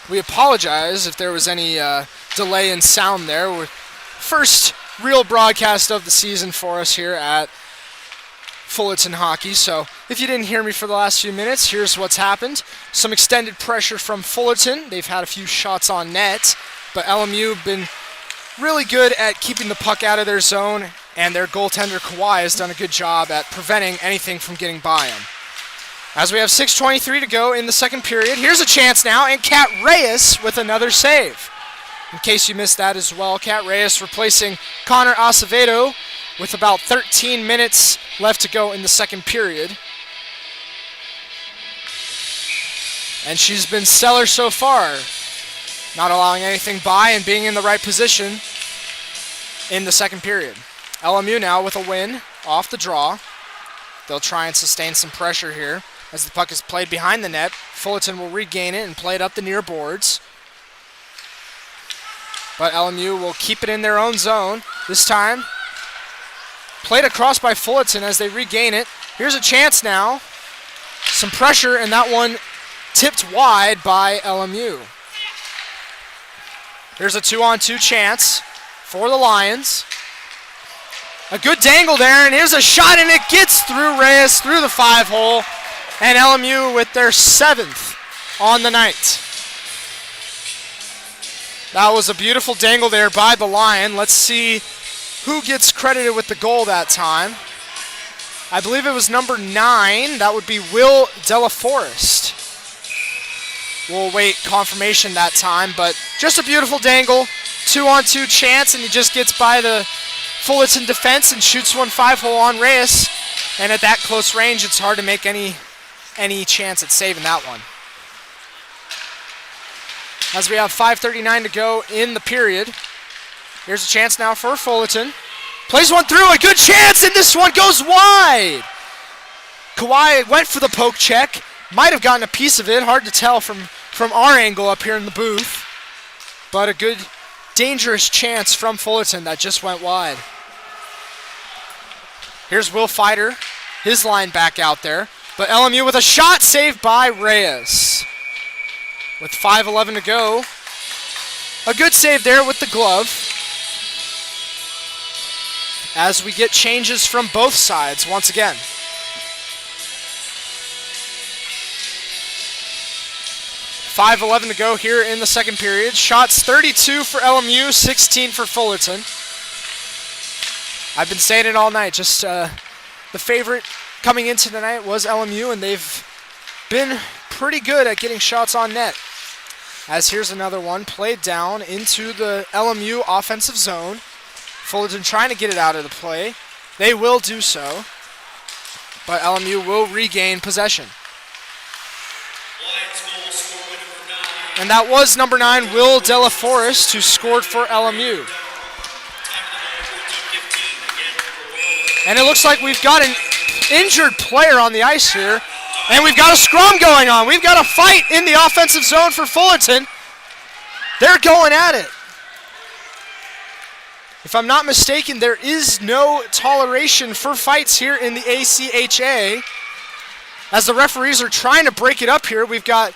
We apologize if there was any delay in sound there. First real broadcast of the season for us here at Fullerton Hockey. So if you didn't hear me for the last few minutes, here's what's happened. Some extended pressure from Fullerton. They've had a few shots on net, but LMU have been really good at keeping the puck out of their zone, and their goaltender Kawhi has done a good job at preventing anything from getting by him. As we have 6:23 to go in the second period, here's a chance now, and Kat Reyes with another save. In case you missed that as well, Kat Reyes replacing Connor Acevedo with about 13 minutes left to go in the second period. And she's been stellar so far, not allowing anything by and being in the right position in the second period. LMU now with a win off the draw. They'll try and sustain some pressure here as the puck is played behind the net. Fullerton will regain it and play it up the near boards. But LMU will keep it in their own zone this time. Played across by Fullerton as they regain it. Here's a chance now. Some pressure, and that one tipped wide by LMU. Here's a 2-on-2 chance for the Lions. A good dangle there, and here's a shot, and it gets through Reyes, through the 5-hole, and LMU with their 7th on the night. That was a beautiful dangle there by the Lion. Let's see who gets credited with the goal that time. I believe it was number 9. That would be Will Delaforest. We'll wait confirmation that time, but just a beautiful dangle, 2-on-2 chance, and he just gets by the Fullerton defense and shoots one 5-hole on Reyes. And at that close range, it's hard to make any chance at saving that one. As we have 5:39 to go in the period, here's a chance now for Fullerton. Plays one through, a good chance, and this one goes wide. Kawhi went for the poke check. Might have gotten a piece of it, hard to tell from our angle up here in the booth. But a good, dangerous chance from Fullerton that just went wide. Here's Will Fider, his line back out there. But LMU with a shot saved by Reyes. With 5:11 to go. A good save there with the glove. As we get changes from both sides once again. 5:11 to go here in the second period. Shots 32 for LMU, 16 for Fullerton. I've been saying it all night. Just the favorite coming into tonight was LMU, and they've been pretty good at getting shots on net. As here's another one played down into the LMU offensive zone. Fullerton trying to get it out of the play. They will do so, but LMU will regain possession. And that was number 9, Will Delaforest, who scored for LMU. And it looks like we've got an injured player on the ice here. And we've got a scrum going on. We've got a fight in the offensive zone for Fullerton. They're going at it. If I'm not mistaken, there is no toleration for fights here in the ACHA. As the referees are trying to break it up here, we've got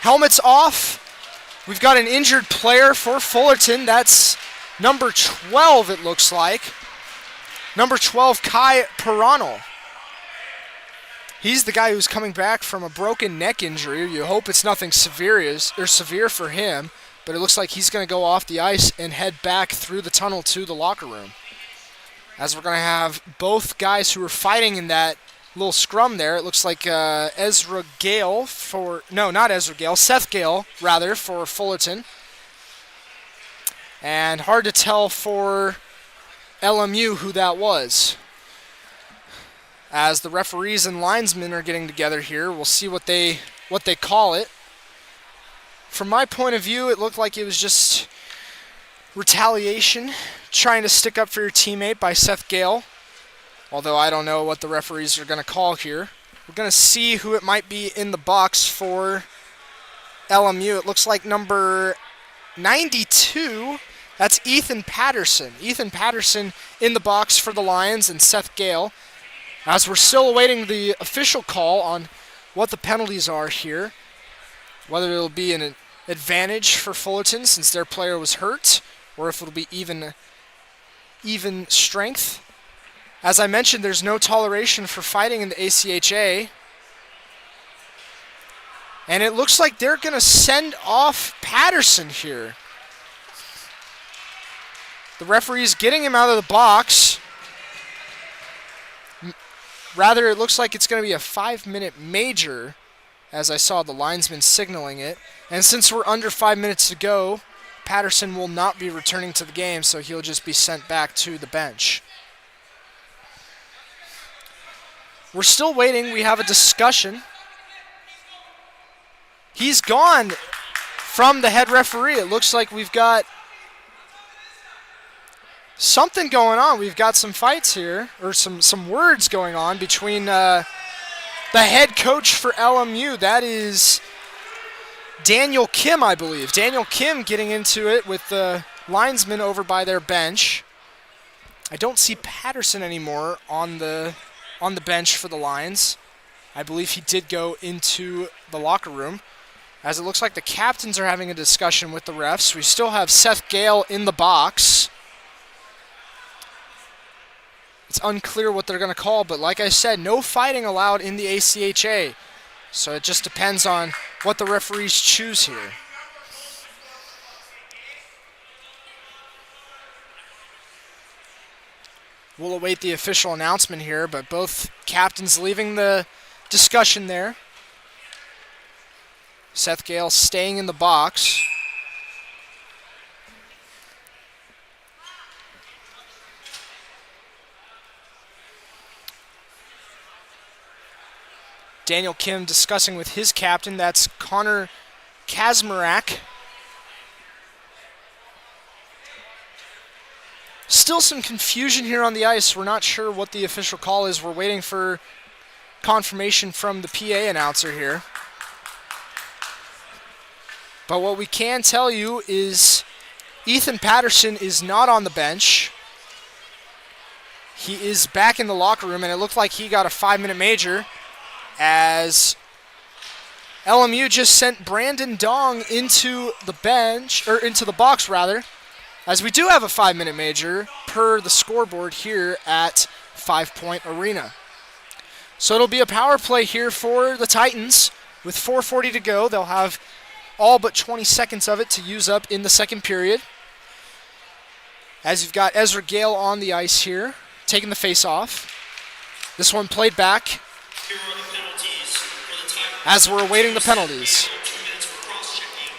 helmets off. We've got an injured player for Fullerton. That's number 12, it looks like. Number 12, Kai Pirano. He's the guy who's coming back from a broken neck injury. You hope it's nothing severe for him, but it looks like he's going to go off the ice and head back through the tunnel to the locker room. As we're going to have both guys who were fighting in that little scrum there. It looks like Seth Gale, rather, for Fullerton. And hard to tell for LMU who that was. As the referees and linesmen are getting together here, we'll see what they call it. From my point of view, it looked like it was just retaliation, trying to stick up for your teammate by Seth Gale. Although I don't know what the referees are going to call here. We're going to see who it might be in the box for LMU. It looks like number 92, that's Ethan Patterson. Ethan Patterson in the box for the Lions and Seth Gale. As we're still awaiting the official call on what the penalties are here. Whether it'll be an advantage for Fullerton since their player was hurt, or if it'll be even strength. As I mentioned, there's no toleration for fighting in the ACHA. And it looks like they're going to send off Patterson here. The referee's getting him out of the box. Rather, it looks like it's going to be a 5-minute major, as I saw the linesman signaling it. And since we're under 5 minutes to go, Patterson will not be returning to the game, so he'll just be sent back to the bench. We're still waiting. We have a discussion. He's gone from the head referee. It looks like we've got something going on. We've got some fights here, or some words going on between the head coach for LMU. That is Daniel Kim, I believe. Daniel Kim getting into it with the linesman over by their bench. I don't see Patterson anymore on the bench for the Lions. I believe he did go into the locker room, as it looks like the captains are having a discussion with the refs. We still have Seth Gale in the box. It's unclear what they're going to call, but like I said, no fighting allowed in the ACHA. So it just depends on what the referees choose here. We'll await the official announcement here, but both captains leaving the discussion there. Seth Gale staying in the box. Daniel Kim discussing with his captain, that's Connor Kazmarak. Still some confusion here on the ice. We're not sure what the official call is. We're waiting for confirmation from the PA announcer here. But what we can tell you is Ethan Patterson is not on the bench. He is back in the locker room, and it looked like he got a 5-minute major, as LMU just sent Brandon Dong into the bench, or into the box rather, as we do have a 5-minute major per the scoreboard here at 5 Point Arena. So it'll be a power play here for the Titans with 4:40 to go. They'll have all but 20 seconds of it to use up in the second period. As you've got Ezra Gale on the ice here, taking the face off. This one played back. Here are the penalties for the Titans. As we're awaiting the penalties. 2 minutes for cross-checking.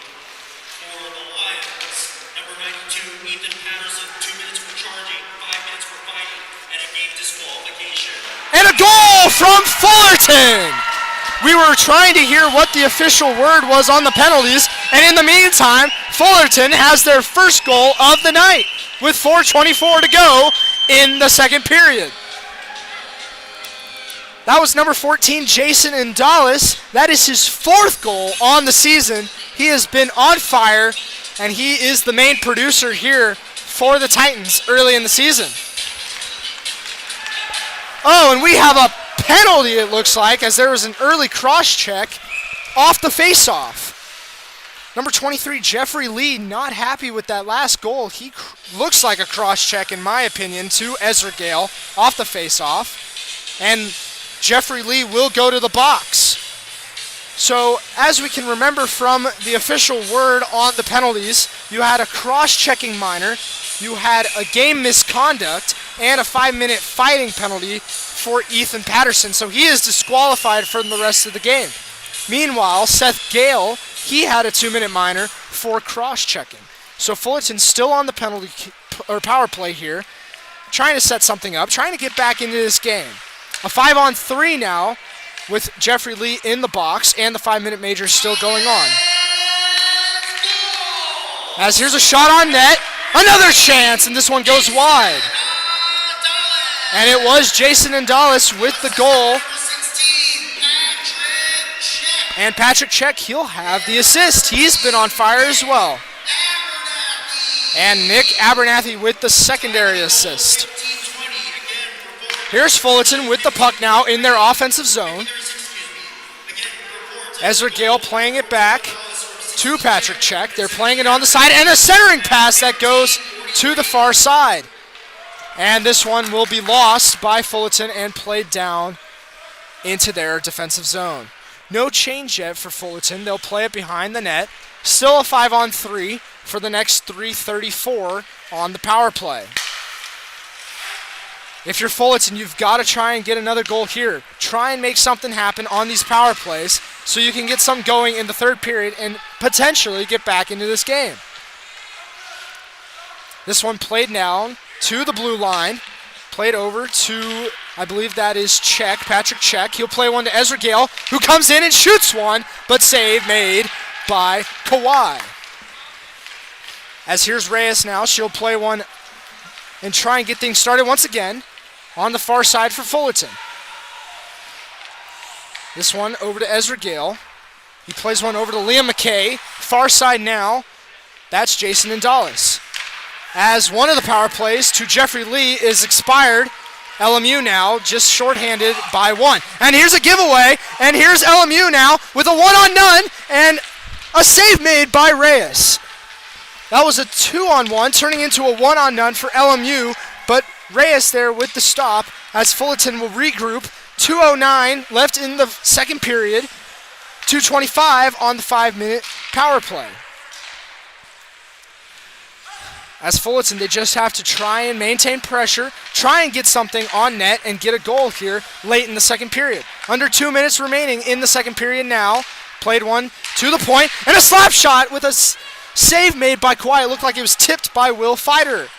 For the Lions, number 92, Ethan Patterson, 2 minutes for charging, 5 minutes for fighting, and a game disqualification. And a goal from Fullerton! We were trying to hear what the official word was on the penalties, and in the meantime, Fullerton has their first goal of the night with 4:24 to go in the second period. That was number 14, Jason Indalis. That is his 4th goal on the season. He has been on fire, and he is the main producer here for the Titans early in the season. Oh, and we have a penalty, it looks like, as there was an early cross-check off the face-off. Number 23, Jeffrey Lee, not happy with that last goal. He looks like a cross-check, in my opinion, to Ezra Gale off the face-off. And Jeffrey Lee will go to the box. So, as we can remember from the official word on the penalties, you had a cross-checking minor, you had a game misconduct, and a 5-minute fighting penalty for Ethan Patterson. So he is disqualified from the rest of the game. Meanwhile, Seth Gale, he had a 2-minute minor for cross-checking. So Fullerton's still on the penalty or power play here, trying to set something up, trying to get back into this game. A 5-on-3 now with Jeffrey Lee in the box, and the 5-minute major still going on. As here's a shot on net, another chance, and this one goes wide. And it was Jason Indalis with the goal. And Patrick Check, he'll have the assist. He's been on fire as well. And Nick Abernathy with the secondary assist. Here's Fullerton with the puck now in their offensive zone. Ezra Gale playing it back to Patrick Check. They're playing it on the side, and a centering pass that goes to the far side. And this one will be lost by Fullerton and played down into their defensive zone. No change yet for Fullerton. They'll play it behind the net. Still a 5-on-3 for the next 3:34 on the power play. If you're Fullerton, you've got to try and get another goal here. Try and make something happen on these power plays so you can get some going in the third period and potentially get back into this game. This one played down to the blue line. Played over to, I believe that is Check, Patrick Check. He'll play one to Ezra Gale, who comes in and shoots one, but save made by Kawhi. As here's Reyes now, she'll play one and try and get things started once again on the far side for Fullerton. This one over to Ezra Gale. He plays one over to Liam McKay. Far side now, that's Jason Indalis. As one of the power plays to Jeffrey Lee is expired. LMU now just shorthanded by one. And here's a giveaway, and here's LMU now with a one-on-none and a save made by Reyes. That was a 2-on-1 turning into a 1-on-none for LMU, but Reyes there with the stop as Fullerton will regroup. 2:09 left in the second period. 2:25 on the 5-minute power play. As Fullerton, they just have to try and maintain pressure, try and get something on net, and get a goal here late in the second period. Under 2 minutes remaining in the second period now. Played one to the point, and a slap shot with a save made by Kawhi. It looked like it was tipped by Will Fider.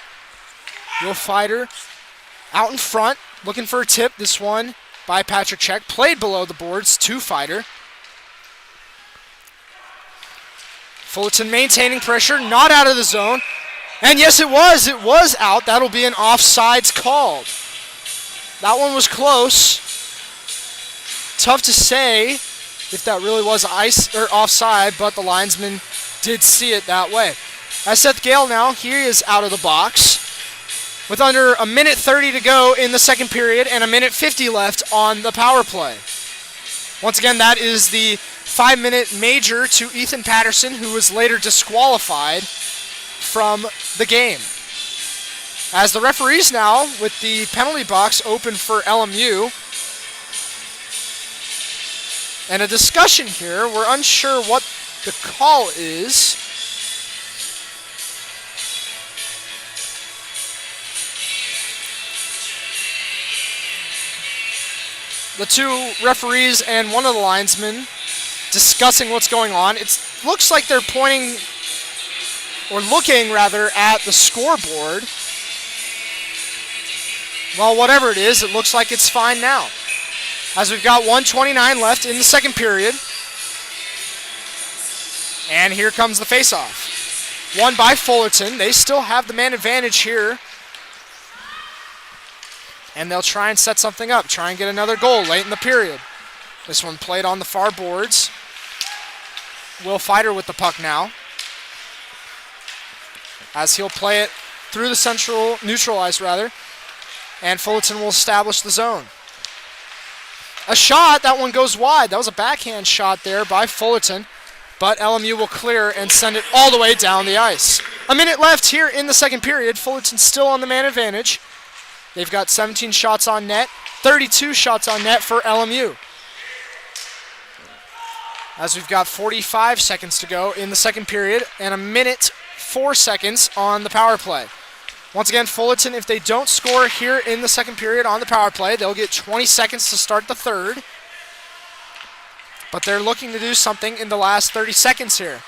Will Fider out in front, looking for a tip. This one by Patrick Check. Played below the boards to Fider. Fullerton maintaining pressure, not out of the zone. And yes, it was out. That'll be an offsides called. That one was close. Tough to say if that really was ice or offside, but the linesman did see it that way. As Seth Gale now, he is out of the box with under a minute 30 to go in the second period and a minute 50 left on the power play. Once again, that is the 5-minute major to Ethan Patterson, who was later disqualified from the game. As the referees now, with the penalty box open for LMU, and a discussion here, we're unsure what the call is. The two referees and one of the linesmen discussing what's going on. It looks like they're pointing, or looking rather, at the scoreboard. Well, whatever it is, it looks like it's fine now. As we've got 1:29 left in the second period. And here comes the faceoff. Won by Fullerton. They still have the man advantage here. And they'll try and set something up, try and get another goal late in the period. This one played on the far boards. Will Fider with the puck now, as he'll play it through the neutral ice, and Fullerton will establish the zone. A shot, that one goes wide. That was a backhand shot there by Fullerton, but LMU will clear and send it all the way down the ice. A minute left here in the second period. Fullerton still on the man advantage. They've got 17 shots on net, 32 shots on net for LMU. As we've got 45 seconds to go in the second period and a minute 4 seconds on the power play. Once again, Fullerton, if they don't score here in the second period on the power play, they'll get 20 seconds to start the third. But they're looking to do something in the last 30 seconds here.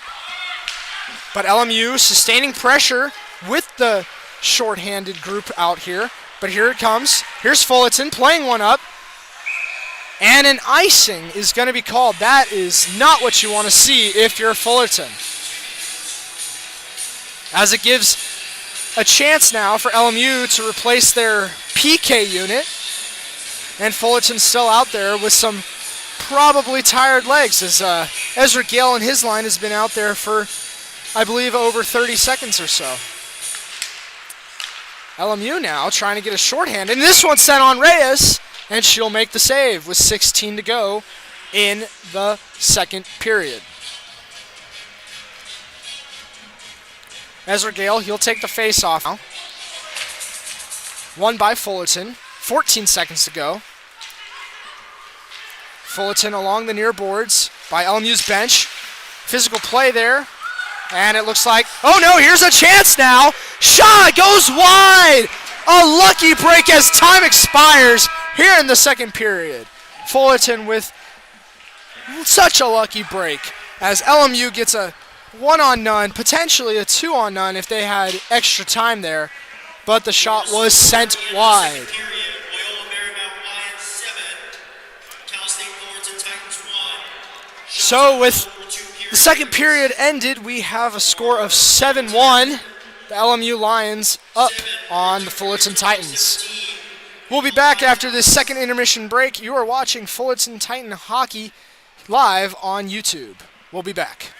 But LMU sustaining pressure with the shorthanded group out here. But here it comes. Here's Fullerton playing one up. And an icing is going to be called. That is not what you want to see if you're Fullerton. As it gives a chance now for LMU to replace their PK unit. And Fullerton's still out there with some probably tired legs, as Ezra Gale and his line has been out there for, I believe, over 30 seconds or so. LMU now trying to get a shorthand, and this one's sent on Reyes, and she'll make the save with 16 to go in the second period. Ezra Gale, he'll take the face-off now. Won by Fullerton. 14 seconds to go. Fullerton along the near boards by LMU's bench. Physical play there. And it looks like, oh no, here's a chance now. Shot goes wide. A lucky break as time expires here in the second period. Fullerton with such a lucky break as LMU gets a 1-on-none, potentially a 2-on-none if they had extra time there, but the shot was sent wide. So with the second period ended, we have a score of 7-1. The LMU Lions up on the Fullerton Titans. We'll be back after this second intermission break. You are watching Fullerton Titan Hockey live on YouTube. We'll be back.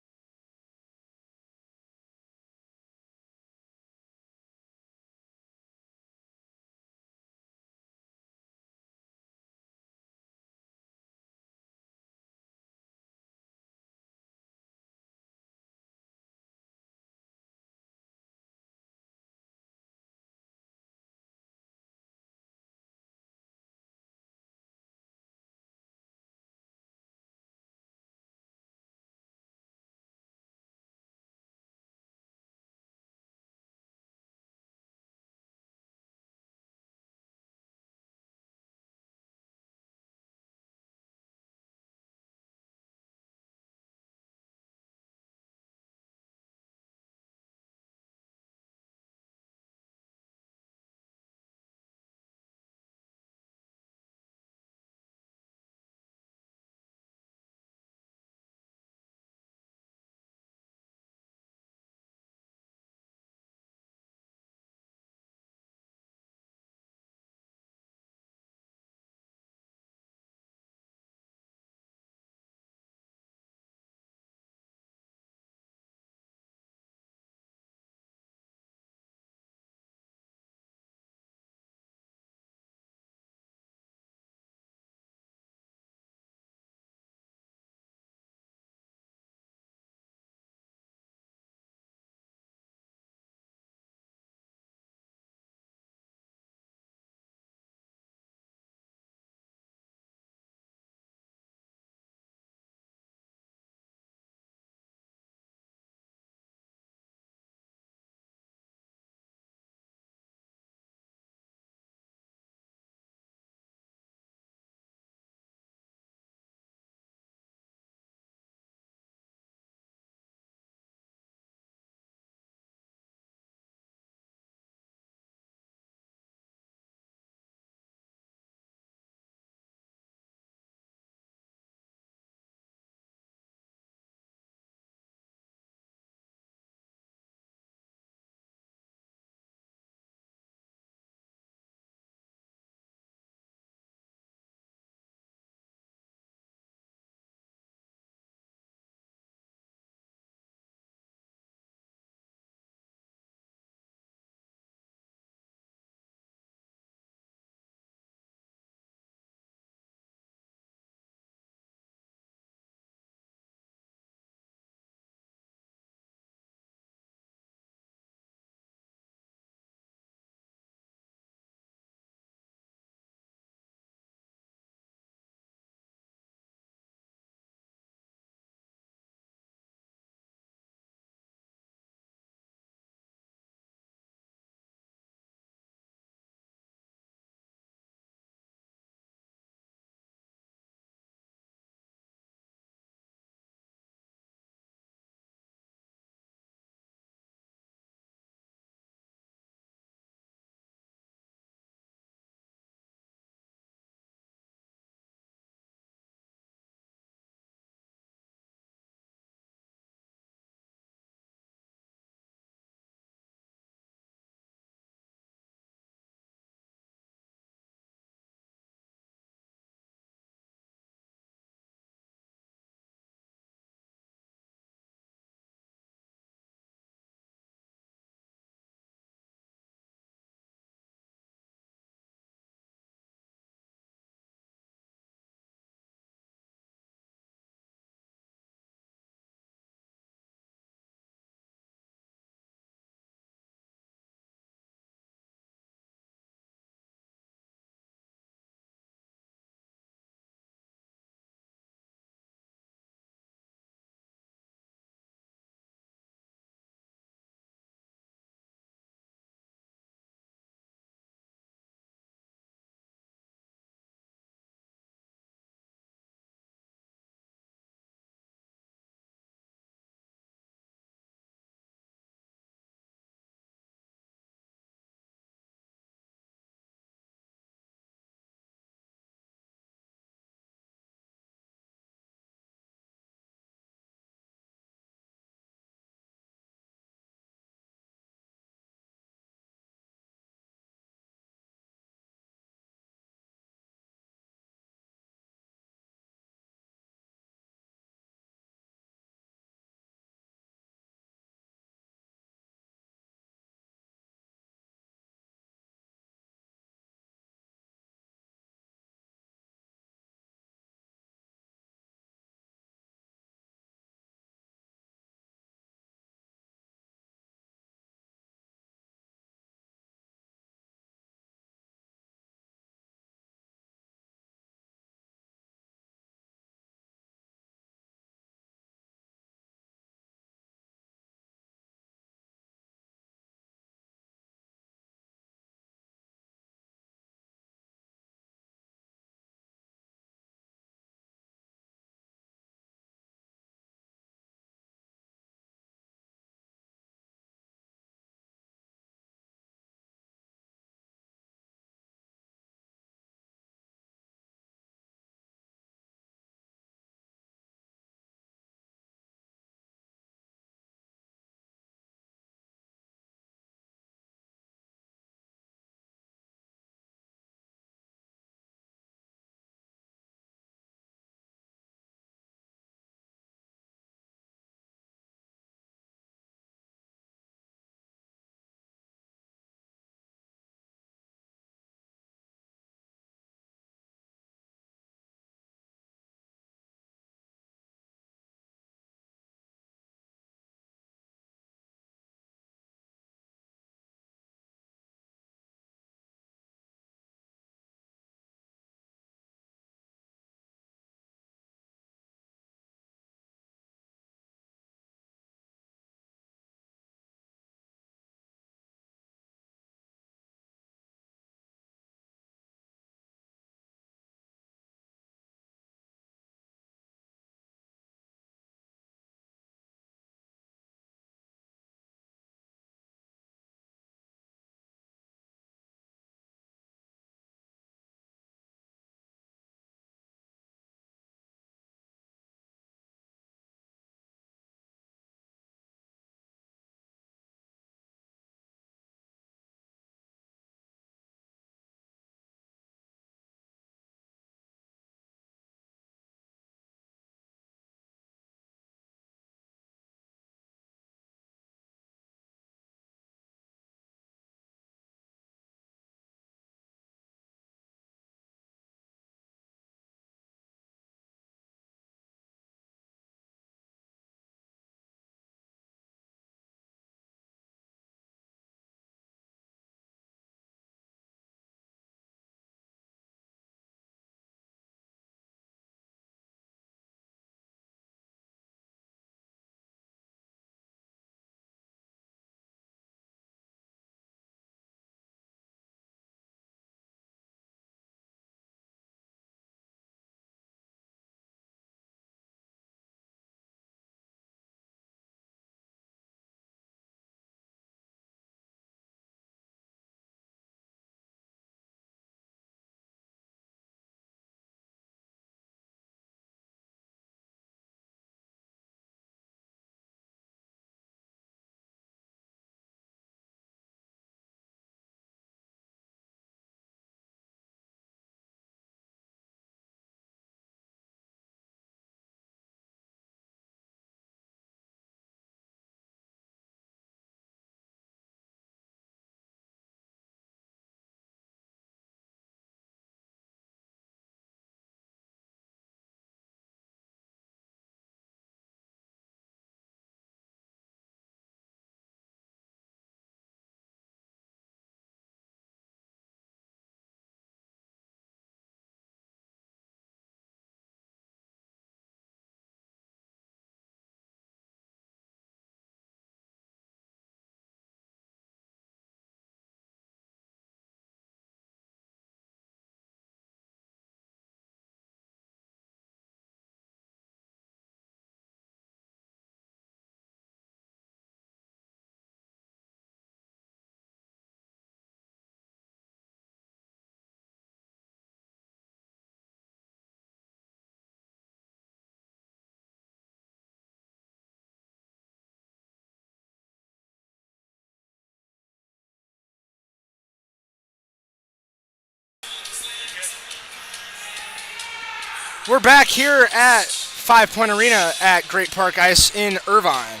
We're back here at 5 Point Arena at Great Park Ice in Irvine.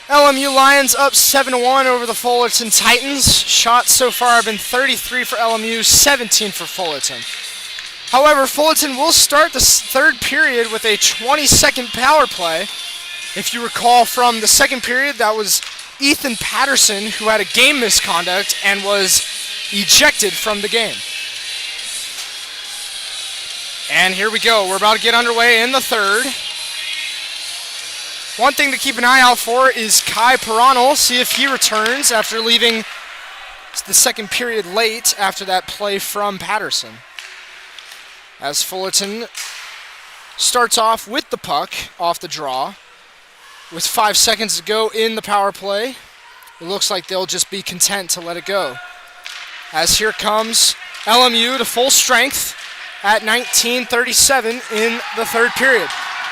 LMU Lions up 7-1 over the Fullerton Titans. Shots so far have been 33 for LMU, 17 for Fullerton. However, Fullerton will start the third period with a 20-second power play. If you recall from the second period, that was Ethan Patterson, who had a game misconduct and was ejected from the game. And here we go. We're about to get underway in the third. One thing to keep an eye out for is Kai Piranel. See if he returns after leaving the second period late after that play from Patterson. As Fullerton starts off with the puck off the draw. With 5 seconds to go in the power play, it looks like they'll just be content to let it go. As here comes LMU to full strength at 19:37 in the third period.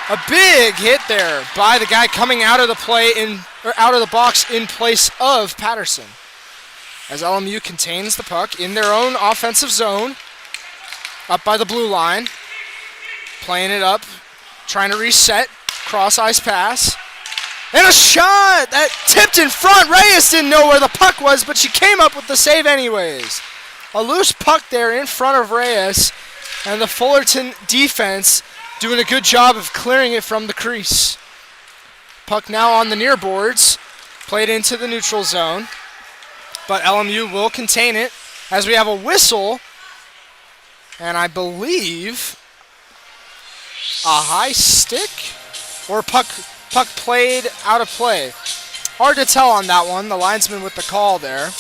A big hit there by the guy coming out of the out of the box in place of Patterson. As LMU contains the puck in their own offensive zone, up by the blue line, playing it up, trying to reset, cross ice pass, and a shot that tipped in front. Reyes didn't know where the puck was, but she came up with the save anyways. A loose puck there in front of Reyes, and the Fullerton defense doing a good job of clearing it from the crease. Puck now on the near boards, played into the neutral zone, but LMU will contain it as we have a whistle, and I believe a high stick or puck played out of play. Hard to tell on that one, the linesman with the call there.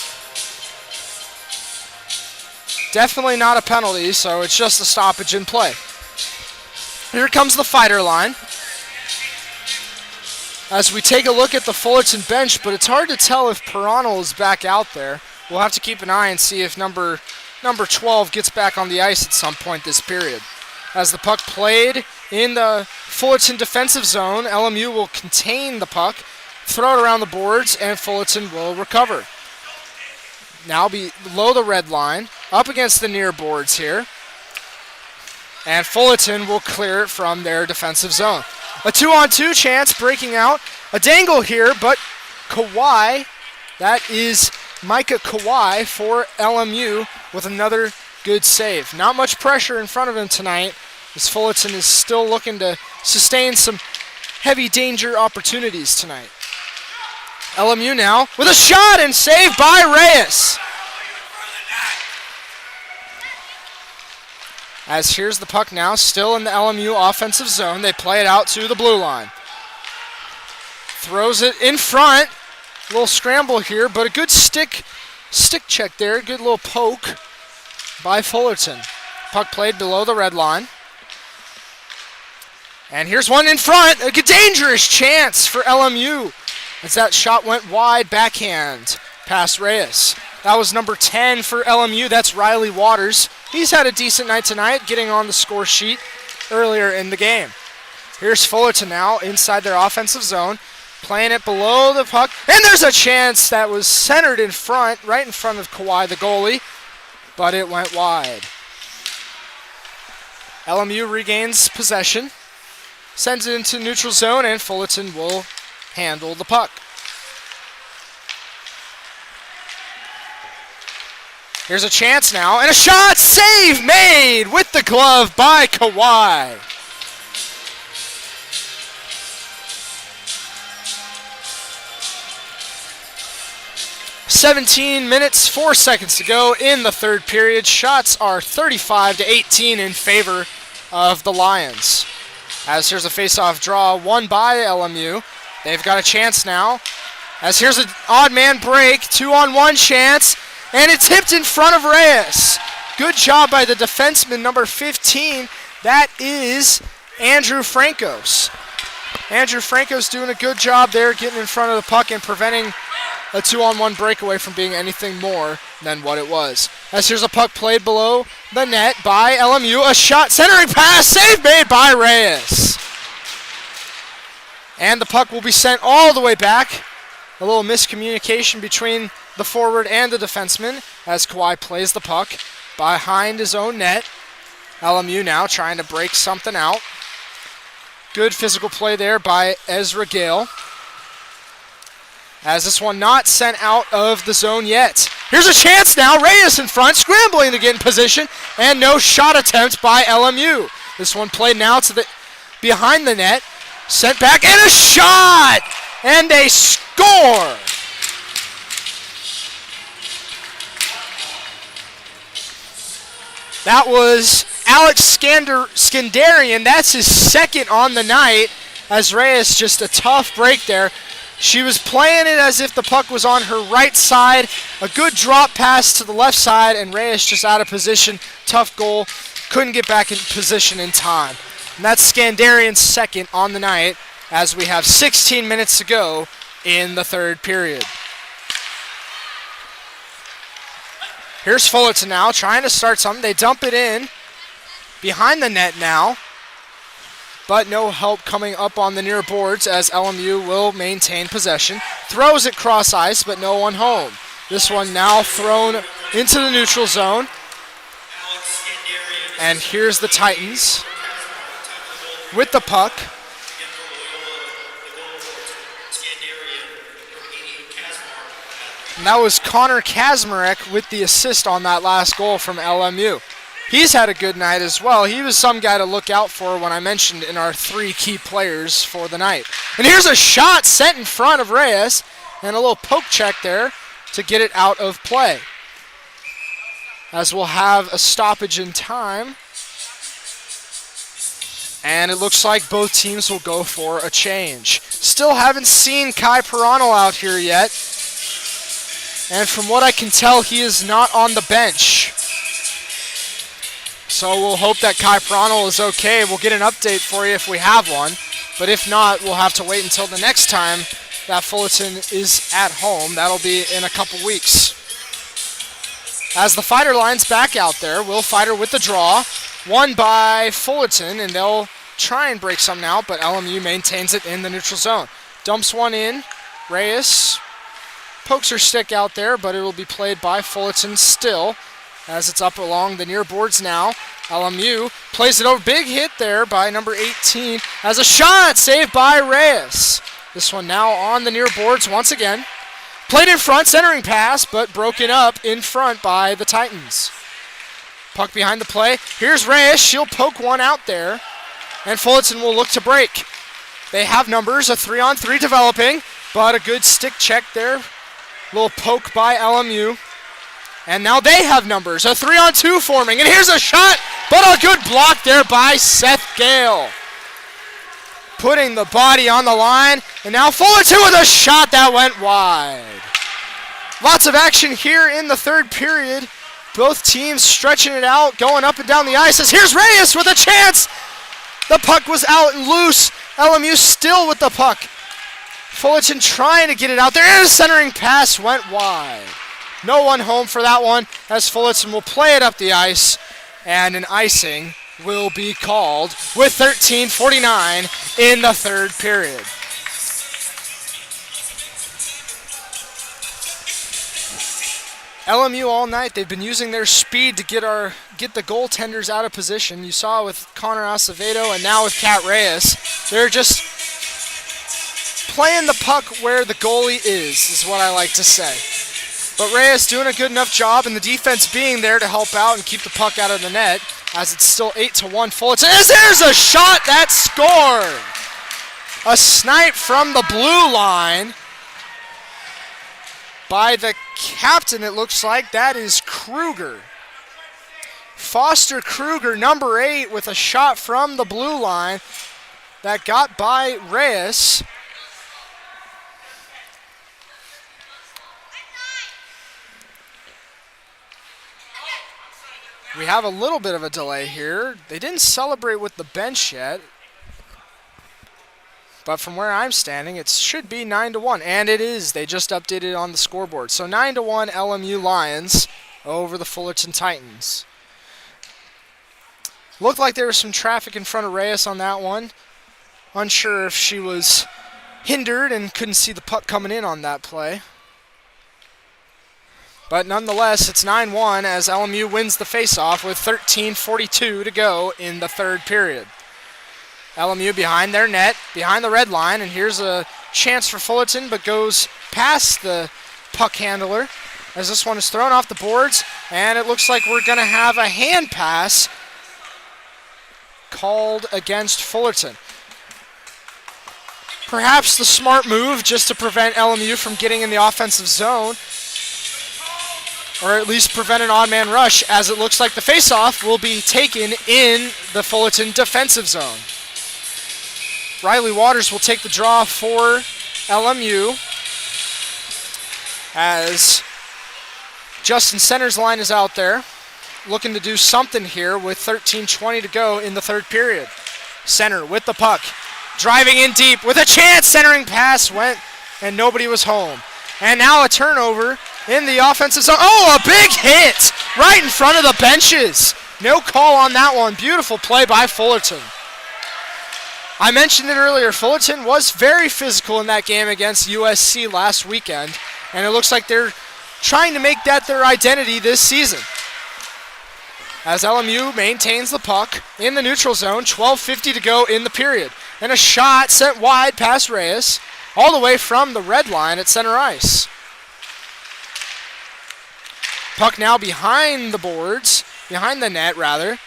Definitely not a penalty, so it's just a stoppage in play. Here comes the fighter line. As we take a look at the Fullerton bench, but it's hard to tell if Piranel is back out there. We'll have to keep an eye and see if number 12 gets back on the ice at some point this period. As the puck played in the Fullerton defensive zone, LMU will contain the puck, throw it around the boards, and Fullerton will recover. Now below the red line, up against the near boards here. And Fullerton will clear it from their defensive zone. A 2-on-2 chance breaking out. A dangle here, but Kawhi, that is Micah Kawhi for LMU with another good save. Not much pressure in front of him tonight, as Fullerton is still looking to sustain some heavy danger opportunities tonight. LMU now with a shot and save by Reyes. As here's the puck now, still in the LMU offensive zone. They play it out to the blue line. Throws it in front. A little scramble here, but a good stick check there. Good little poke by Fullerton. Puck played below the red line. And here's one in front. A dangerous chance for LMU as that shot went wide, backhand past Reyes. That was number 10 for LMU. That's Riley Waters. He's had a decent night tonight, getting on the score sheet earlier in the game. Here's Fullerton now inside their offensive zone, playing it below the puck. And there's a chance that was centered in front, right in front of Kawhi, the goalie, but it went wide. LMU regains possession, sends it into neutral zone, and Fullerton will handle the puck. Here's a chance now, and a shot, save made with the glove by Kawhi. "17 minutes, 4 seconds to go in the third period. Shots are 35-18 in favor of the Lions. As here's a face-off draw won by LMU. They've got a chance now. As here's an odd man break, 2-on-1 chance. And it's tipped in front of Reyes. Good job by the defenseman, number 15. That is Andrew Francos. Andrew Francos doing a good job there, getting in front of the puck and preventing a 2-on-1 breakaway from being anything more than what it was. As here's a puck played below the net by LMU. A shot, centering pass, save made by Reyes. And the puck will be sent all the way back. A little miscommunication between the forward and the defenseman as Kawhi plays the puck behind his own net. LMU now trying to break something out. Good physical play there by Ezra Gale. As this one not sent out of the zone yet. Here's a chance now. Reyes in front, scrambling to get in position, and no shot attempt by LMU. This one played now to the behind the net, sent back, and a shot! And a score! That was Alex Skandarian. That's his second on the night, as Reyes just a tough break there. She was playing it as if the puck was on her right side. A good drop pass to the left side, and Reyes just out of position. Tough goal. Couldn't get back in position in time. And that's Skandarian's second on the night as we have 16 minutes to go in the third period. Here's Fullerton now trying to start something. They dump it in behind the net now. But no help coming up on the near boards as LMU will maintain possession. Throws it cross ice, but no one home. This one now thrown into the neutral zone. And here's the Titans with the puck. And that was Connor Kazmarek with the assist on that last goal from LMU. He's had a good night as well. He was some guy to look out for when I mentioned in our 3 key players for the night. And here's a shot sent in front of Reyes, and a little poke check there to get it out of play. As we'll have a stoppage in time. And it looks like both teams will go for a change. Still haven't seen Kai Pirano out here yet. And from what I can tell, he is not on the bench. So we'll hope that Kai Pirano is okay. We'll get an update for you if we have one. But if not, we'll have to wait until the next time that Fullerton is at home. That'll be in a couple weeks. As the fighter line's back out there, Will Fighter with the draw. Won by Fullerton, and they'll try and break some now, but LMU maintains it in the neutral zone. Dumps one in. Reyes pokes her stick out there, but it will be played by Fullerton still. As it's up along the near boards now. LMU plays it over. Big hit there by number 18. As a shot saved by Reyes. This one now on the near boards once again. Played in front, centering pass, but broken up in front by the Titans. Puck behind the play. Here's Reyes. She'll poke one out there. And Fullerton will look to break. They have numbers. A 3-on-3 developing, but a good stick check there. Little poke by LMU. And now they have numbers. A 3-on-2 forming. And here's a shot, but a good block there by Seth Gale. Putting the body on the line. And now Fullerton with a shot that went wide. Lots of action here in the third period. Both teams stretching it out, going up and down the ice. As here's Reyes with a chance. The puck was out and loose. LMU still with the puck. Fullerton trying to get it out there. And a centering pass went wide. No one home for that one, as Fullerton will play it up the ice, and an icing will be called with 13:49 in the third period. LMU all night, they've been using their speed to get the goaltenders out of position. You saw with Connor Acevedo and now with Kat Reyes. They're just playing the puck where the goalie is what I like to say. But Reyes doing a good enough job, and the defense being there to help out and keep the puck out of the net, as it's still 8-1 Fullerton. As there's a shot that scored! A snipe from the blue line by the captain, it looks like. That is Kruger. Foster Kruger, number 8, with a shot from the blue line that got by Reyes. We have a little bit of a delay here. They didn't celebrate with the bench yet. But from where I'm standing, it should be 9-1. And it is. They just updated on the scoreboard. So 9-1 LMU Lions over the Fullerton Titans. Looked like there was some traffic in front of Reyes on that one. Unsure if she was hindered and couldn't see the puck coming in on that play. But nonetheless, it's 9-1 as LMU wins the faceoff with 13:42 to go in the third period. LMU behind their net, behind the red line, and here's a chance for Fullerton, but goes past the puck handler as this one is thrown off the boards, and it looks like we're going to have a hand pass called against Fullerton. Perhaps the smart move just to prevent LMU from getting in the offensive zone, or at least prevent an odd man rush, as it looks like the faceoff will be taken in the Fullerton defensive zone. Riley Waters will take the draw for LMU as Justin Center's line is out there looking to do something here with 13:20 to go in the third period. Center with the puck, driving in deep with a chance. Centering pass went and nobody was home. And now a turnover in the offensive zone. Oh, a big hit right in front of the benches. No call on that one. Beautiful play by Fullerton. I mentioned it earlier, Fullerton was very physical in that game against USC last weekend, and it looks like they're trying to make that their identity this season. As LMU maintains the puck in the neutral zone, 12:50 to go in the period. And a shot sent wide past Reyes, all the way from the red line at center ice. Puck now behind the boards, behind the net rather,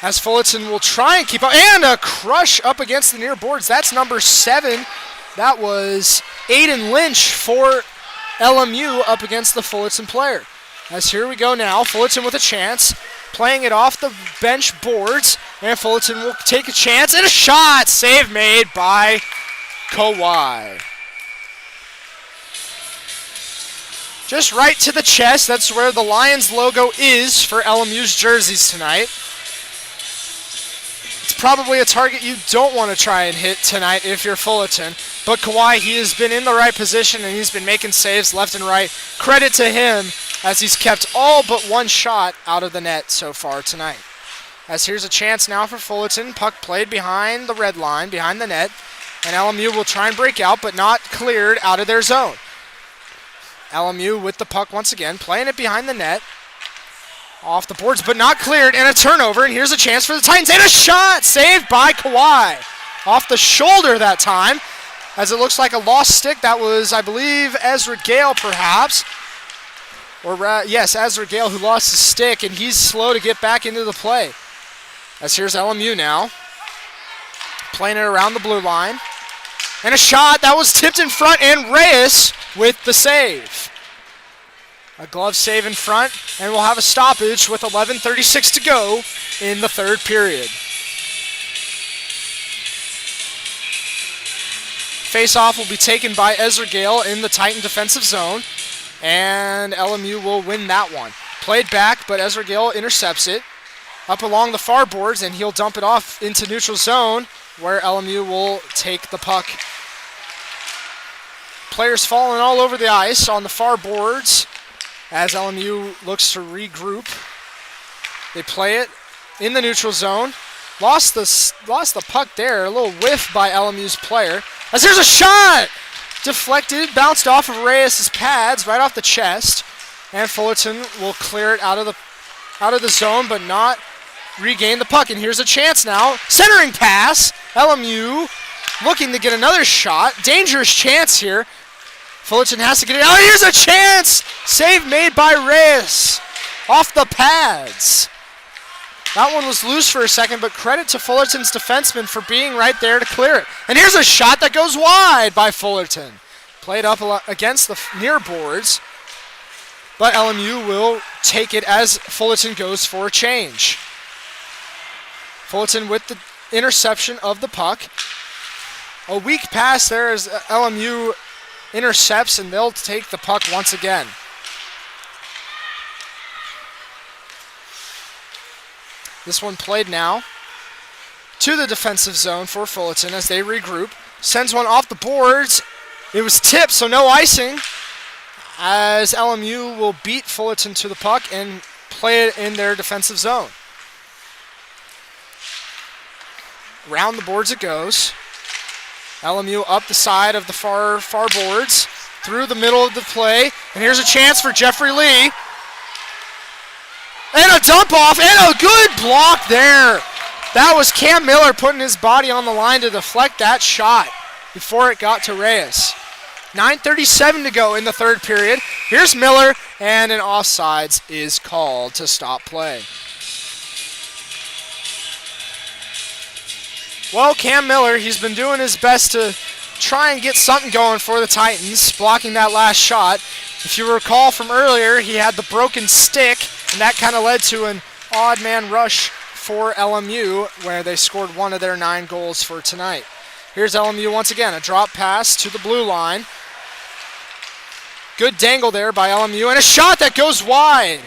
as Fullerton will try and keep up, and a crush up against the near boards. That's number 7. That was Aiden Lynch for LMU up against the Fullerton player. As here we go now, Fullerton with a chance, playing it off the bench boards, and Fullerton will take a chance, and a shot! Save made by Kawhi. Just right to the chest. That's where the Lions logo is for LMU's jerseys tonight. It's probably a target you don't want to try and hit tonight if you're Fullerton. But Kawhi, he has been in the right position and he's been making saves left and right. Credit to him as he's kept all but one shot out of the net so far tonight. As here's a chance now for Fullerton. Puck played behind the red line, behind the net. And LMU will try and break out, but not cleared out of their zone. LMU with the puck once again, playing it behind the net. Off the boards, but not cleared, and a turnover, and here's a chance for the Titans, and a shot! Saved by Kawhi. Off the shoulder that time, as it looks like a lost stick. That was, I believe, Ezra Gale, perhaps. Or, yes, Ezra Gale, who lost his stick, and he's slow to get back into the play. As here's LMU now, playing it around the blue line. And a shot that was tipped in front, and Reyes with the save. A glove save in front, and we'll have a stoppage with 11:36 to go in the third period. Face-off will be taken by Ezra Gale in the Titan defensive zone, and LMU will win that one. Played back, but Ezra Gale intercepts it up along the far boards, and he'll dump it off into neutral zone, where LMU will take the puck. Players falling all over the ice on the far boards as LMU looks to regroup. They play it in the neutral zone. Lost the puck there. A little whiff by LMU's player. As there's a shot! Deflected, bounced off of Reyes' pads, right off the chest. And Fullerton will clear it out of the zone, but not regain the puck. And here's a chance now. Centering pass. LMU looking to get another shot. Dangerous chance here. Fullerton has to get it out. Here's a chance! Save made by Reyes off the pads. That one was loose for a second, but credit to Fullerton's defenseman for being right there to clear it. And here's a shot that goes wide by Fullerton. Played up against the near boards, but LMU will take it as Fullerton goes for a change. Fullerton with the interception of the puck. A weak pass there as LMU intercepts, and they'll take the puck once again. This one played now to the defensive zone for Fullerton as they regroup. Sends one off the boards. It was tipped, so no icing, as LMU will beat Fullerton to the puck and play it in their defensive zone. Round the boards it goes. LMU up the side of the far boards. through the middle of the play. And here's a chance for Jeffrey Lee. And a dump off and a good block there. That was Cam Miller putting his body on the line to deflect that shot before it got to Reyes. 9:37 to go in the third period. Here's Miller, and an offsides is called to stop play. Well, Cam Miller, he's been doing his best to try and get something going for the Titans, blocking that last shot. If you recall from earlier, he had the broken stick, and that kind of led to an odd man rush for LMU, where they scored one of their 9 goals for tonight. Here's LMU once again, a drop pass to the blue line. Good dangle there by LMU, and a shot that goes wide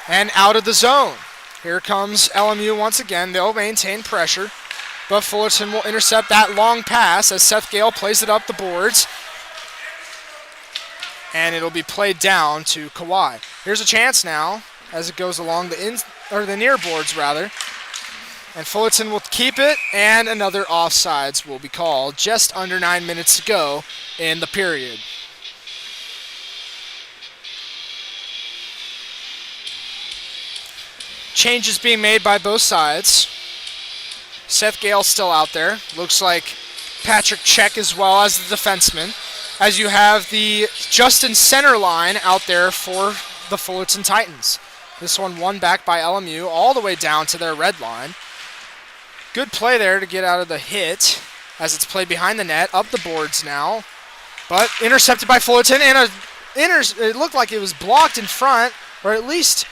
and out of the zone. Here comes LMU once again. They'll maintain pressure, but Fullerton will intercept that long pass as Seth Gale plays it up the boards, and it'll be played down to Kawhi. Here's a chance now as it goes along the near boards rather. And Fullerton will keep it, and another offsides will be called just under 9 minutes to go in the period. Changes being made by both sides. Seth Gale still out there. Looks like Patrick Check as well as the defenseman. As you have the Justin center line out there for the Fullerton Titans. This one won back by LMU all the way down to their red line. Good play there to get out of the hit as it's played behind the net, up the boards now. But intercepted by Fullerton, and it looked like it was blocked in front, or at least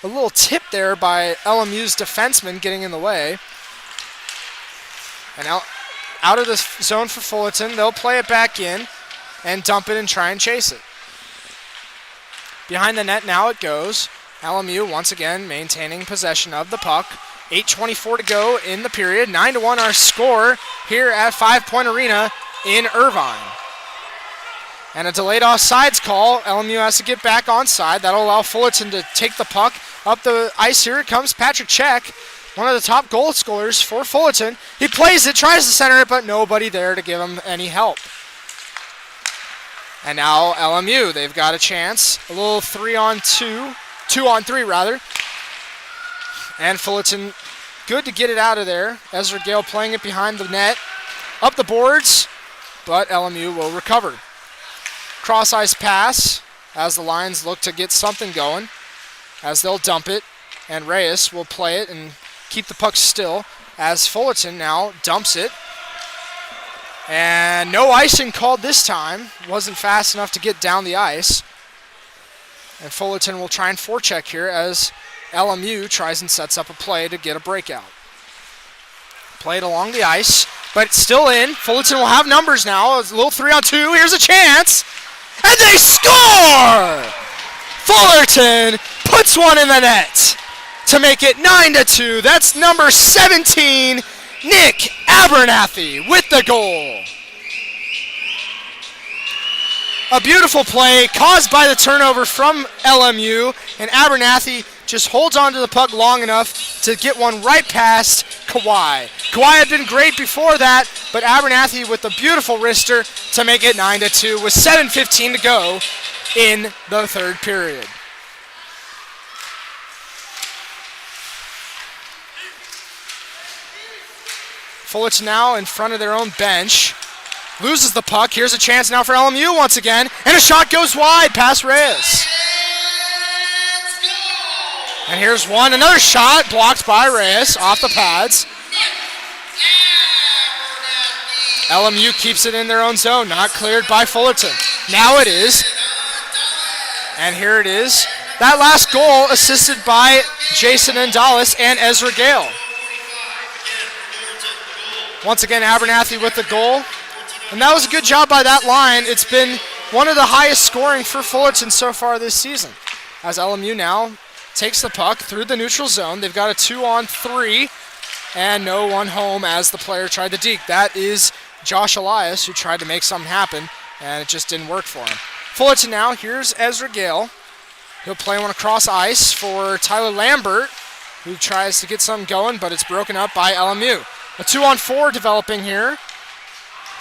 a little tip there by LMU's defenseman getting in the way. And out of the zone for Fullerton, they'll play it back in and dump it and try and chase it. Behind the net now it goes. LMU once again maintaining possession of the puck. 8:24 to go in the period. 9-1 our score here at 5 Point Arena in Irvine. And a delayed offsides call. LMU has to get back onside. That'll allow Fullerton to take the puck up the ice. Here it comes Patrick Check, one of the top goal scorers for Fullerton. He plays it, tries to center it, but nobody there to give him any help. And now LMU, they've got a chance. A little 3-on-2, 2-on-3 rather. And Fullerton, good to get it out of there. Ezra Gale playing it behind the net. Up the boards, but LMU will recover. Cross-ice pass as the Lions look to get something going, as they'll dump it. And Reyes will play it and keep the puck still as Fullerton now dumps it. And no icing called this time. Wasn't fast enough to get down the ice. And Fullerton will try and forecheck here as LMU tries and sets up a play to get a breakout. Played along the ice, but it's still in. Fullerton will have numbers now. It's a little 3-on-2. Here's a chance. And they score! Fullerton puts one in the net to make it 9-2. That's number 17, Nick Abernathy with the goal. A beautiful play caused by the turnover from LMU, and Abernathy just holds on to the puck long enough to get one right past Kawhi. Kawhi had been great before that, but Abernathy with a beautiful wrister to make it 9-2 with 7:15 to go in the third period. Fullerton now in front of their own bench. Loses the puck. Here's a chance now for LMU once again. And a shot goes wide past Reyes. And here's one. Another shot blocked by Reyes off the pads. LMU keeps it in their own zone. Not cleared by Fullerton. Now it is. And here it is. That last goal assisted by Jason Endalis and Ezra Gale. Once again, Abernathy with the goal. And that was a good job by that line. It's been one of the highest scoring for Fullerton so far this season. As LMU now takes the puck through the neutral zone. They've got a 2-on-3 and no one home as the player tried to deke. That is Josh Elias, who tried to make something happen, and it just didn't work for him. Fullerton now, here's Ezra Gale. He'll play one across ice for Tyler Lambert, who tries to get something going, but it's broken up by LMU. A 2-on-4 developing here.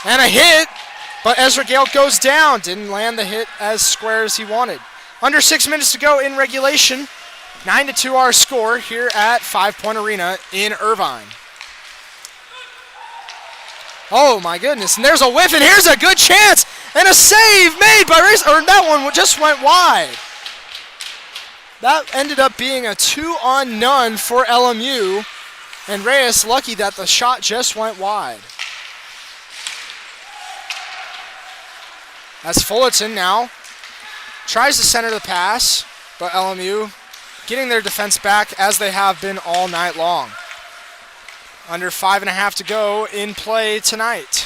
And a hit But Ezra Gale goes down. Didn't land the hit as square as he wanted. Under 6 minutes to go in regulation. 9-2 our score here at 5 Point Arena in Irvine. Oh my goodness, and there's a whiff, and here's a good chance, and a save made by Reyes, or that one just went wide. That ended up being a 2-on-none for LMU, and Reyes lucky that the shot just went wide. As Fullerton now tries to center the pass, but LMU getting their defense back as they have been all night long. Under 5.5 to go in play tonight.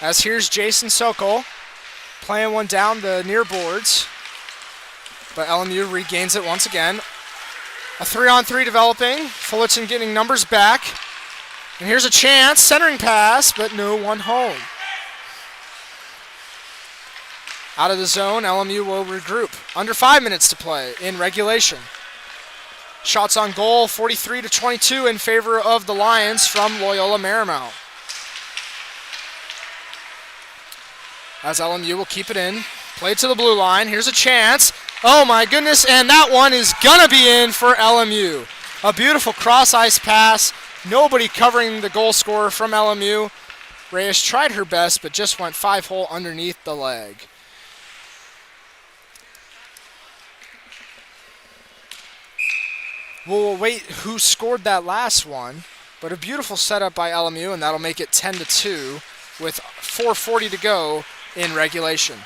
As here's Jason Sokol playing one down the near boards. But LMU regains it once again. A 3-on-3 developing. Fullerton getting numbers back. And here's a chance. Centering pass, but no one home. Out of the zone, LMU will regroup. Under 5 minutes to play in regulation. Shots on goal, 43-22 in favor of the Lions from Loyola Marymount. As LMU will keep it in. Play to the blue line. Here's a chance. Oh my goodness, and that one is gonna be in for LMU. A beautiful cross-ice pass. Nobody covering the goal scorer from LMU. Reyes tried her best, but just went 5-hole underneath the leg. We'll wait who scored that last one, but a beautiful setup by LMU, and that'll make it 10-2 with 4:40 to go in regulation.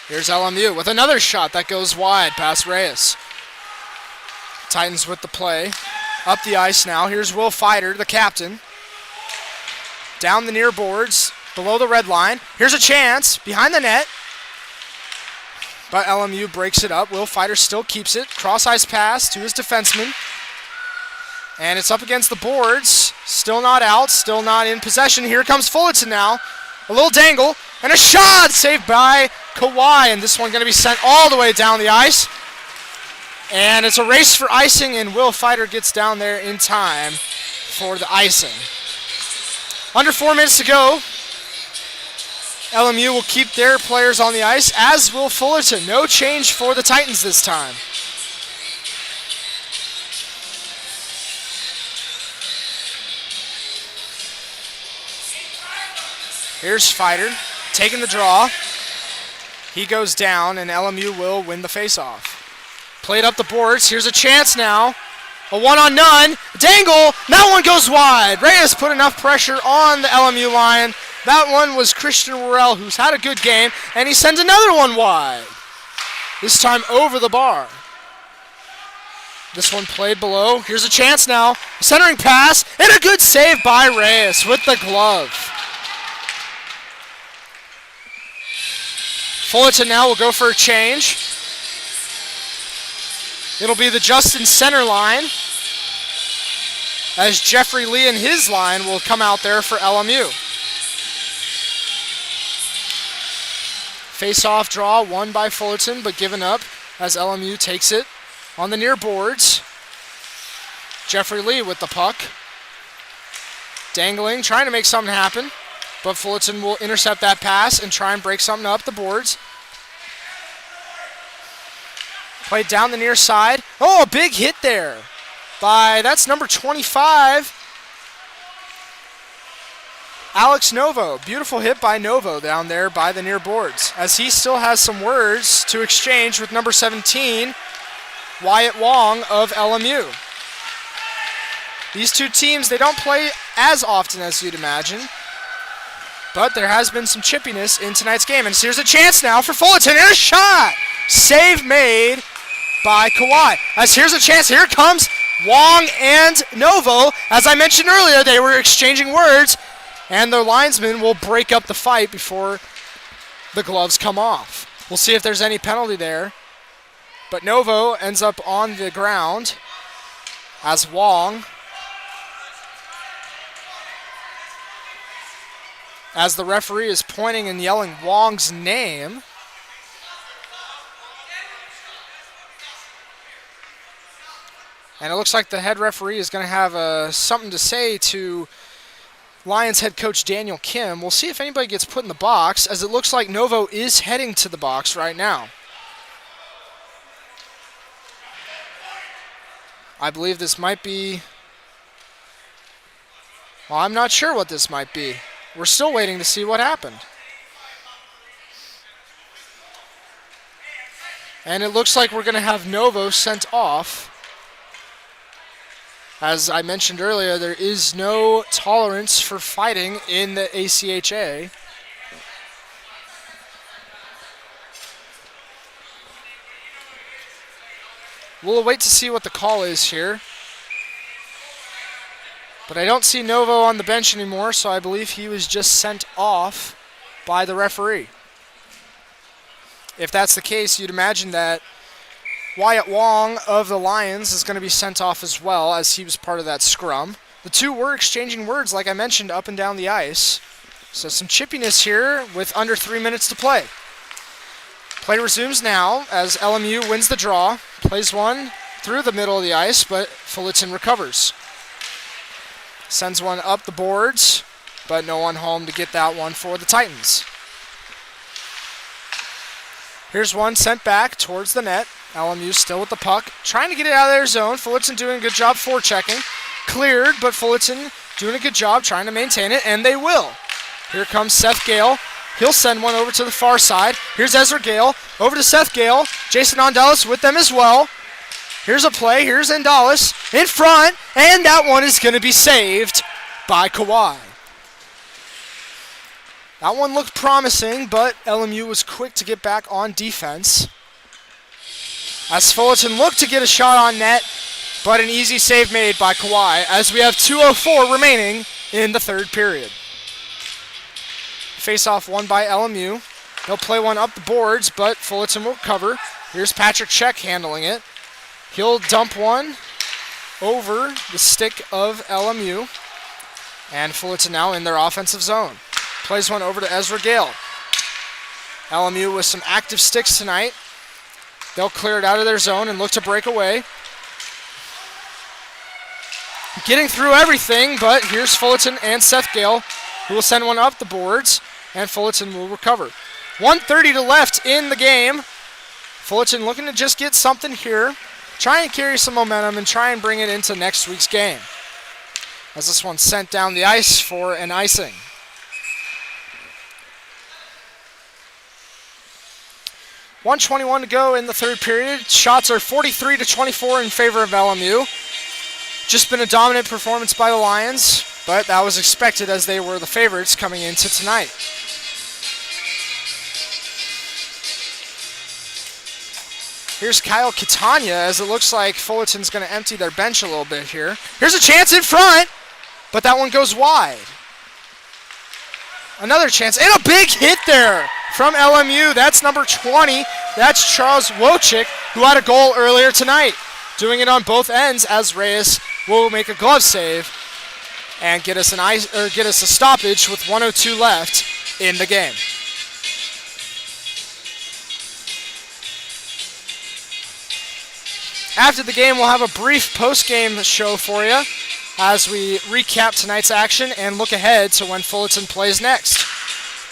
Here's LMU with another shot that goes wide past Reyes. Titans with the play. Up the ice now. Here's Will Fider, the captain. Down the near boards, below the red line. Here's a chance behind the net. But LMU breaks it up. Will Fider still keeps it. Cross-ice pass to his defenseman. And it's up against the boards. Still not out. Still not in possession. Here comes Fullerton now. A little dangle. And a shot saved by Kawhi. And this one going to be sent all the way down the ice. And it's a race for icing. And Will Fider gets down there in time for the icing. Under 4 minutes to go. LMU will keep their players on the ice, as will Fullerton. No change for the Titans this time. Here's Fider, taking the draw. He goes down, and LMU will win the faceoff. Played up the boards. Here's a chance now. A one-on-none. Dangle. That one goes wide. Reyes put enough pressure on the LMU line. That one was Christian Worrell, who's had a good game, and he sends another one wide. This time over the bar. This one played below. Here's a chance now. Centering pass, and a good save by Reyes with the glove. Fullerton now will go for a change. It'll be the Justin center line, as Jeffrey Lee and his line will come out there for LMU. Face-off draw won by Fullerton, but given up as LMU takes it on the near boards. Jeffrey Lee with the puck. Dangling, trying to make something happen, but Fullerton will intercept that pass and try and break something up the boards. Played down the near side. Oh, a big hit there by, that's number 25, Alex Novo. Beautiful hit by Novo down there by the near boards, as he still has some words to exchange with number 17, Wyatt Wong of LMU. These two teams, they don't play as often as you'd imagine, but there has been some chippiness in tonight's game. And here's a chance now for Fullerton, and a shot! Save made by Kawhi. As here's a chance, here comes Wong and Novo. As I mentioned earlier, they were exchanging words, and the linesman will break up the fight before the gloves come off. We'll see if there's any penalty there. But Novo ends up on the ground as Wong, as the referee is pointing and yelling Wong's name. And it looks like the head referee is going to have something to say to Lions head coach Daniel Kim. We'll see if anybody gets put in the box, as it looks like Novo is heading to the box right now. I believe this might be... Well, I'm not sure what this might be. We're still waiting to see what happened. And it looks like we're going to have Novo sent off. As I mentioned earlier, there is no tolerance for fighting in the ACHA. We'll wait to see what the call is here. But I don't see Novo on the bench anymore, so I believe he was just sent off by the referee. If that's the case, you'd imagine that Wyatt Wong of the Lions is going to be sent off as well, as he was part of that scrum. The two were exchanging words, like I mentioned, up and down the ice. So some chippiness here with under 3 minutes to play. Play resumes now as LMU wins the draw. Plays one through the middle of the ice, but Fullerton recovers. Sends one up the boards, but no one home to get that one for the Titans. Here's one sent back towards the net. LMU still with the puck, trying to get it out of their zone. Fullerton doing a good job forechecking. Cleared, but Fullerton doing a good job trying to maintain it, and they will. Here comes Seth Gale. He'll send one over to the far side. Here's Ezra Gale. Over to Seth Gale. Jason Ondalis with them as well. Here's a play. Here's Ondalis in front, and that one is going to be saved by Kawhi. That one looked promising, but LMU was quick to get back on defense. As Fullerton looked to get a shot on net, but an easy save made by Kawhi, as we have 2:04 remaining in the third period. Face-off won by LMU. They'll play one up the boards, but Fullerton will cover. Here's Patrick Check handling it. He'll dump one over the stick of LMU. And Fullerton now in their offensive zone. Plays one over to Ezra Gale. LMU with some active sticks tonight. They'll clear it out of their zone and look to break away. Getting through everything, but here's Fullerton and Seth Gale, who will send one up the boards, and Fullerton will recover. 1:30 to left in the game. Fullerton looking to just get something here. Try and carry some momentum and try and bring it into next week's game. As this one's sent down the ice for an icing. .121 to go in the third period. Shots are 43-24 in favor of LMU. Just been a dominant performance by the Lions, but that was expected as they were the favorites coming into tonight. Here's Kyle Catania, as it looks like Fullerton's going to empty their bench a little bit here. Here's a chance in front, but that one goes wide. Another chance, and a big hit there from LMU. That's number 20. That's Charles Wojcik, who had a goal earlier tonight. Doing it on both ends, as Reyes will make a glove save and get us a stoppage with 1:02 left in the game. After the game, we'll have a brief post-game show for you as we recap tonight's action and look ahead to when Fullerton plays next.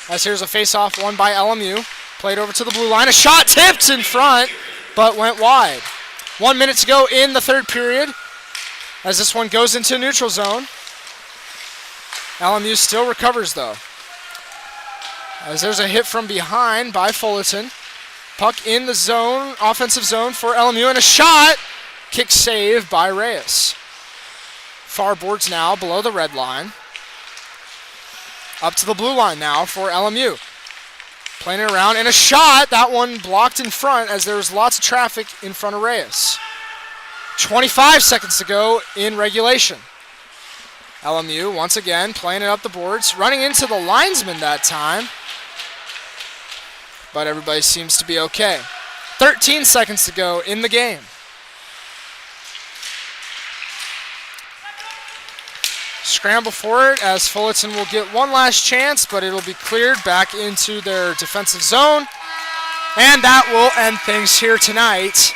As here's a face-off won by LMU. Played over to the blue line. A shot tipped in front, but went wide. 1 minute to go in the third period as this one goes into neutral zone. LMU still recovers, though. As there's a hit from behind by Fullerton. Puck in the zone, offensive zone for LMU, and a shot. Kick save by Reyes. Far boards now below the red line. Up to the blue line now for LMU. Playing it around, and a shot. That one blocked in front as there was lots of traffic in front of Reyes. 25 seconds to go in regulation. LMU once again playing it up the boards, running into the linesman that time. But everybody seems to be okay. 13 seconds to go in the game. Scramble for it as Fullerton will get one last chance, but it'll be cleared back into their defensive zone. And that will end things here tonight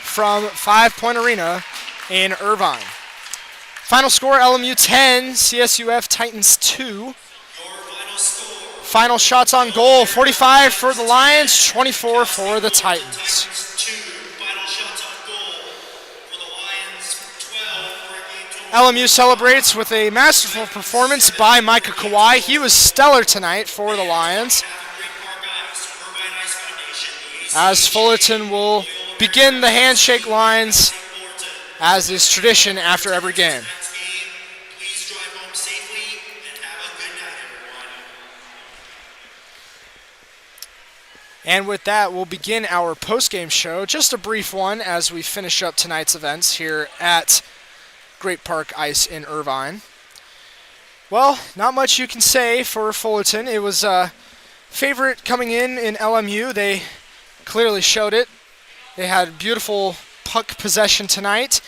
from 5 Point Arena in Irvine. Final score, LMU 10, CSUF Titans 2. Your final score. Final shots on goal, 45 for the Lions, 24 for the Titans. Titans 2. Final shots on goal for the Lions, 12 for a game total. LMU celebrates with a masterful performance by Micah Kawhi. He was stellar tonight for the Lions, as Fullerton will begin the handshake lines as is tradition after every game. Please drive home safely and have a good night, everyone. And with that, we'll begin our post-game show. Just a brief one as we finish up tonight's events here at Great Park Ice in Irvine. Well, not much you can say for Fullerton. It was a favorite coming in LMU. They clearly showed it. They had beautiful puck possession tonight,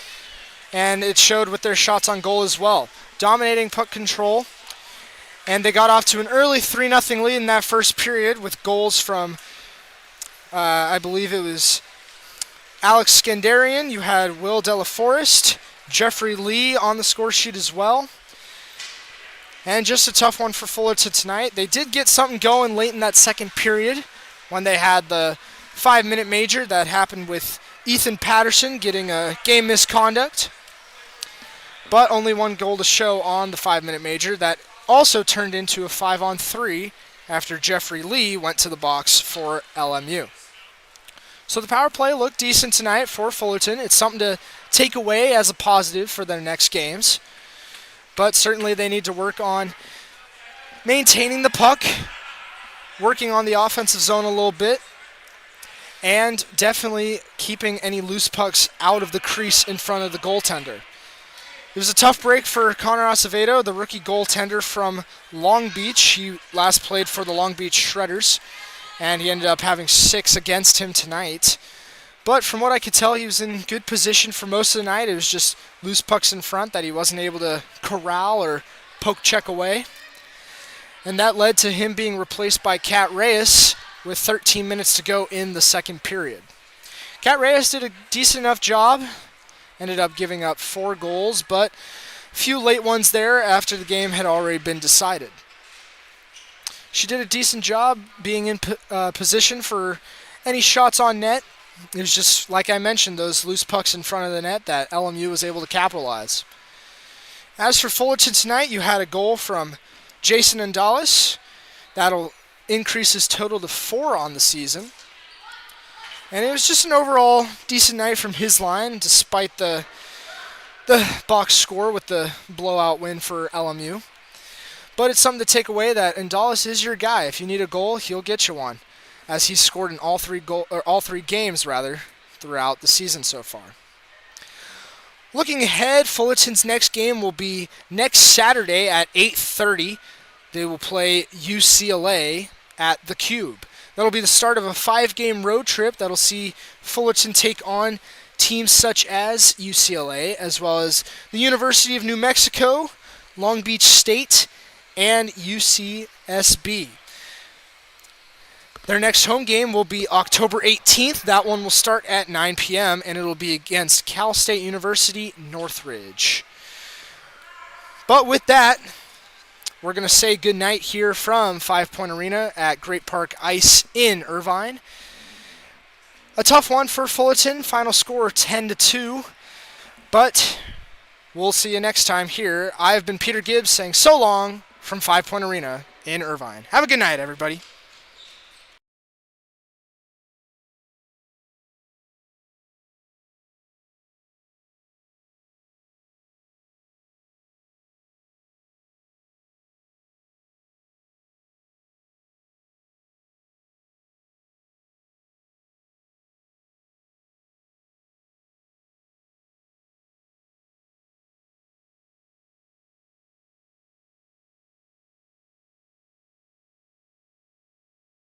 and it showed with their shots on goal as well. Dominating puck control, and they got off to an early 3-0 lead in that first period with goals from, I believe it was Alex Skandarian. You had Will Delaforest, Jeffrey Lee on the score sheet as well. And just a tough one for Fullerton tonight. They did get something going late in that second period when they had the 5-minute major that happened with Ethan Patterson getting a game misconduct, but only one goal to show on the 5-minute major. That also turned into a 5-on-3 after Jeffrey Lee went to the box for LMU. So the power play looked decent tonight for Fullerton. It's something to take away as a positive for their next games, but certainly they need to work on maintaining the puck, working on the offensive zone a little bit, and definitely keeping any loose pucks out of the crease in front of the goaltender. It was a tough break for Connor Acevedo, the rookie goaltender from Long Beach. He last played for the Long Beach Shredders, and he ended up having 6 against him tonight. But from what I could tell, he was in good position for most of the night. It was just loose pucks in front that he wasn't able to corral or poke check away. And that led to him being replaced by Kat Reyes with 13 minutes to go in the second period. Kat Reyes did a decent enough job, ended up giving up 4 goals, but a few late ones there after the game had already been decided. She did a decent job being in position for any shots on net. It was just, like I mentioned, those loose pucks in front of the net that LMU was able to capitalize. As for Fullerton tonight, you had a goal from Jason Andalis. That'll increase his total to 4 on the season. And it was just an overall decent night from his line, despite the box score with the blowout win for LMU. But it's something to take away that Andalis is your guy. If you need a goal, he'll get you one, as he's scored in all three games throughout the season so far. Looking ahead, Fullerton's next game will be next Saturday at 8:30. They will play UCLA at the Cube. That'll be the start of a 5-game road trip that'll see Fullerton take on teams such as UCLA, as well as the University of New Mexico, Long Beach State, and UCSB. Their next home game will be October 18th. That one will start at 9 p.m., and it'll be against Cal State University Northridge. But with that, we're going to say goodnight here from 5 Point Arena at Great Park Ice in Irvine. A tough one for Fullerton. Final score 10-2. But we'll see you next time here. I've been Peter Gibbs saying so long from 5 Point Arena in Irvine. Have a good night, everybody.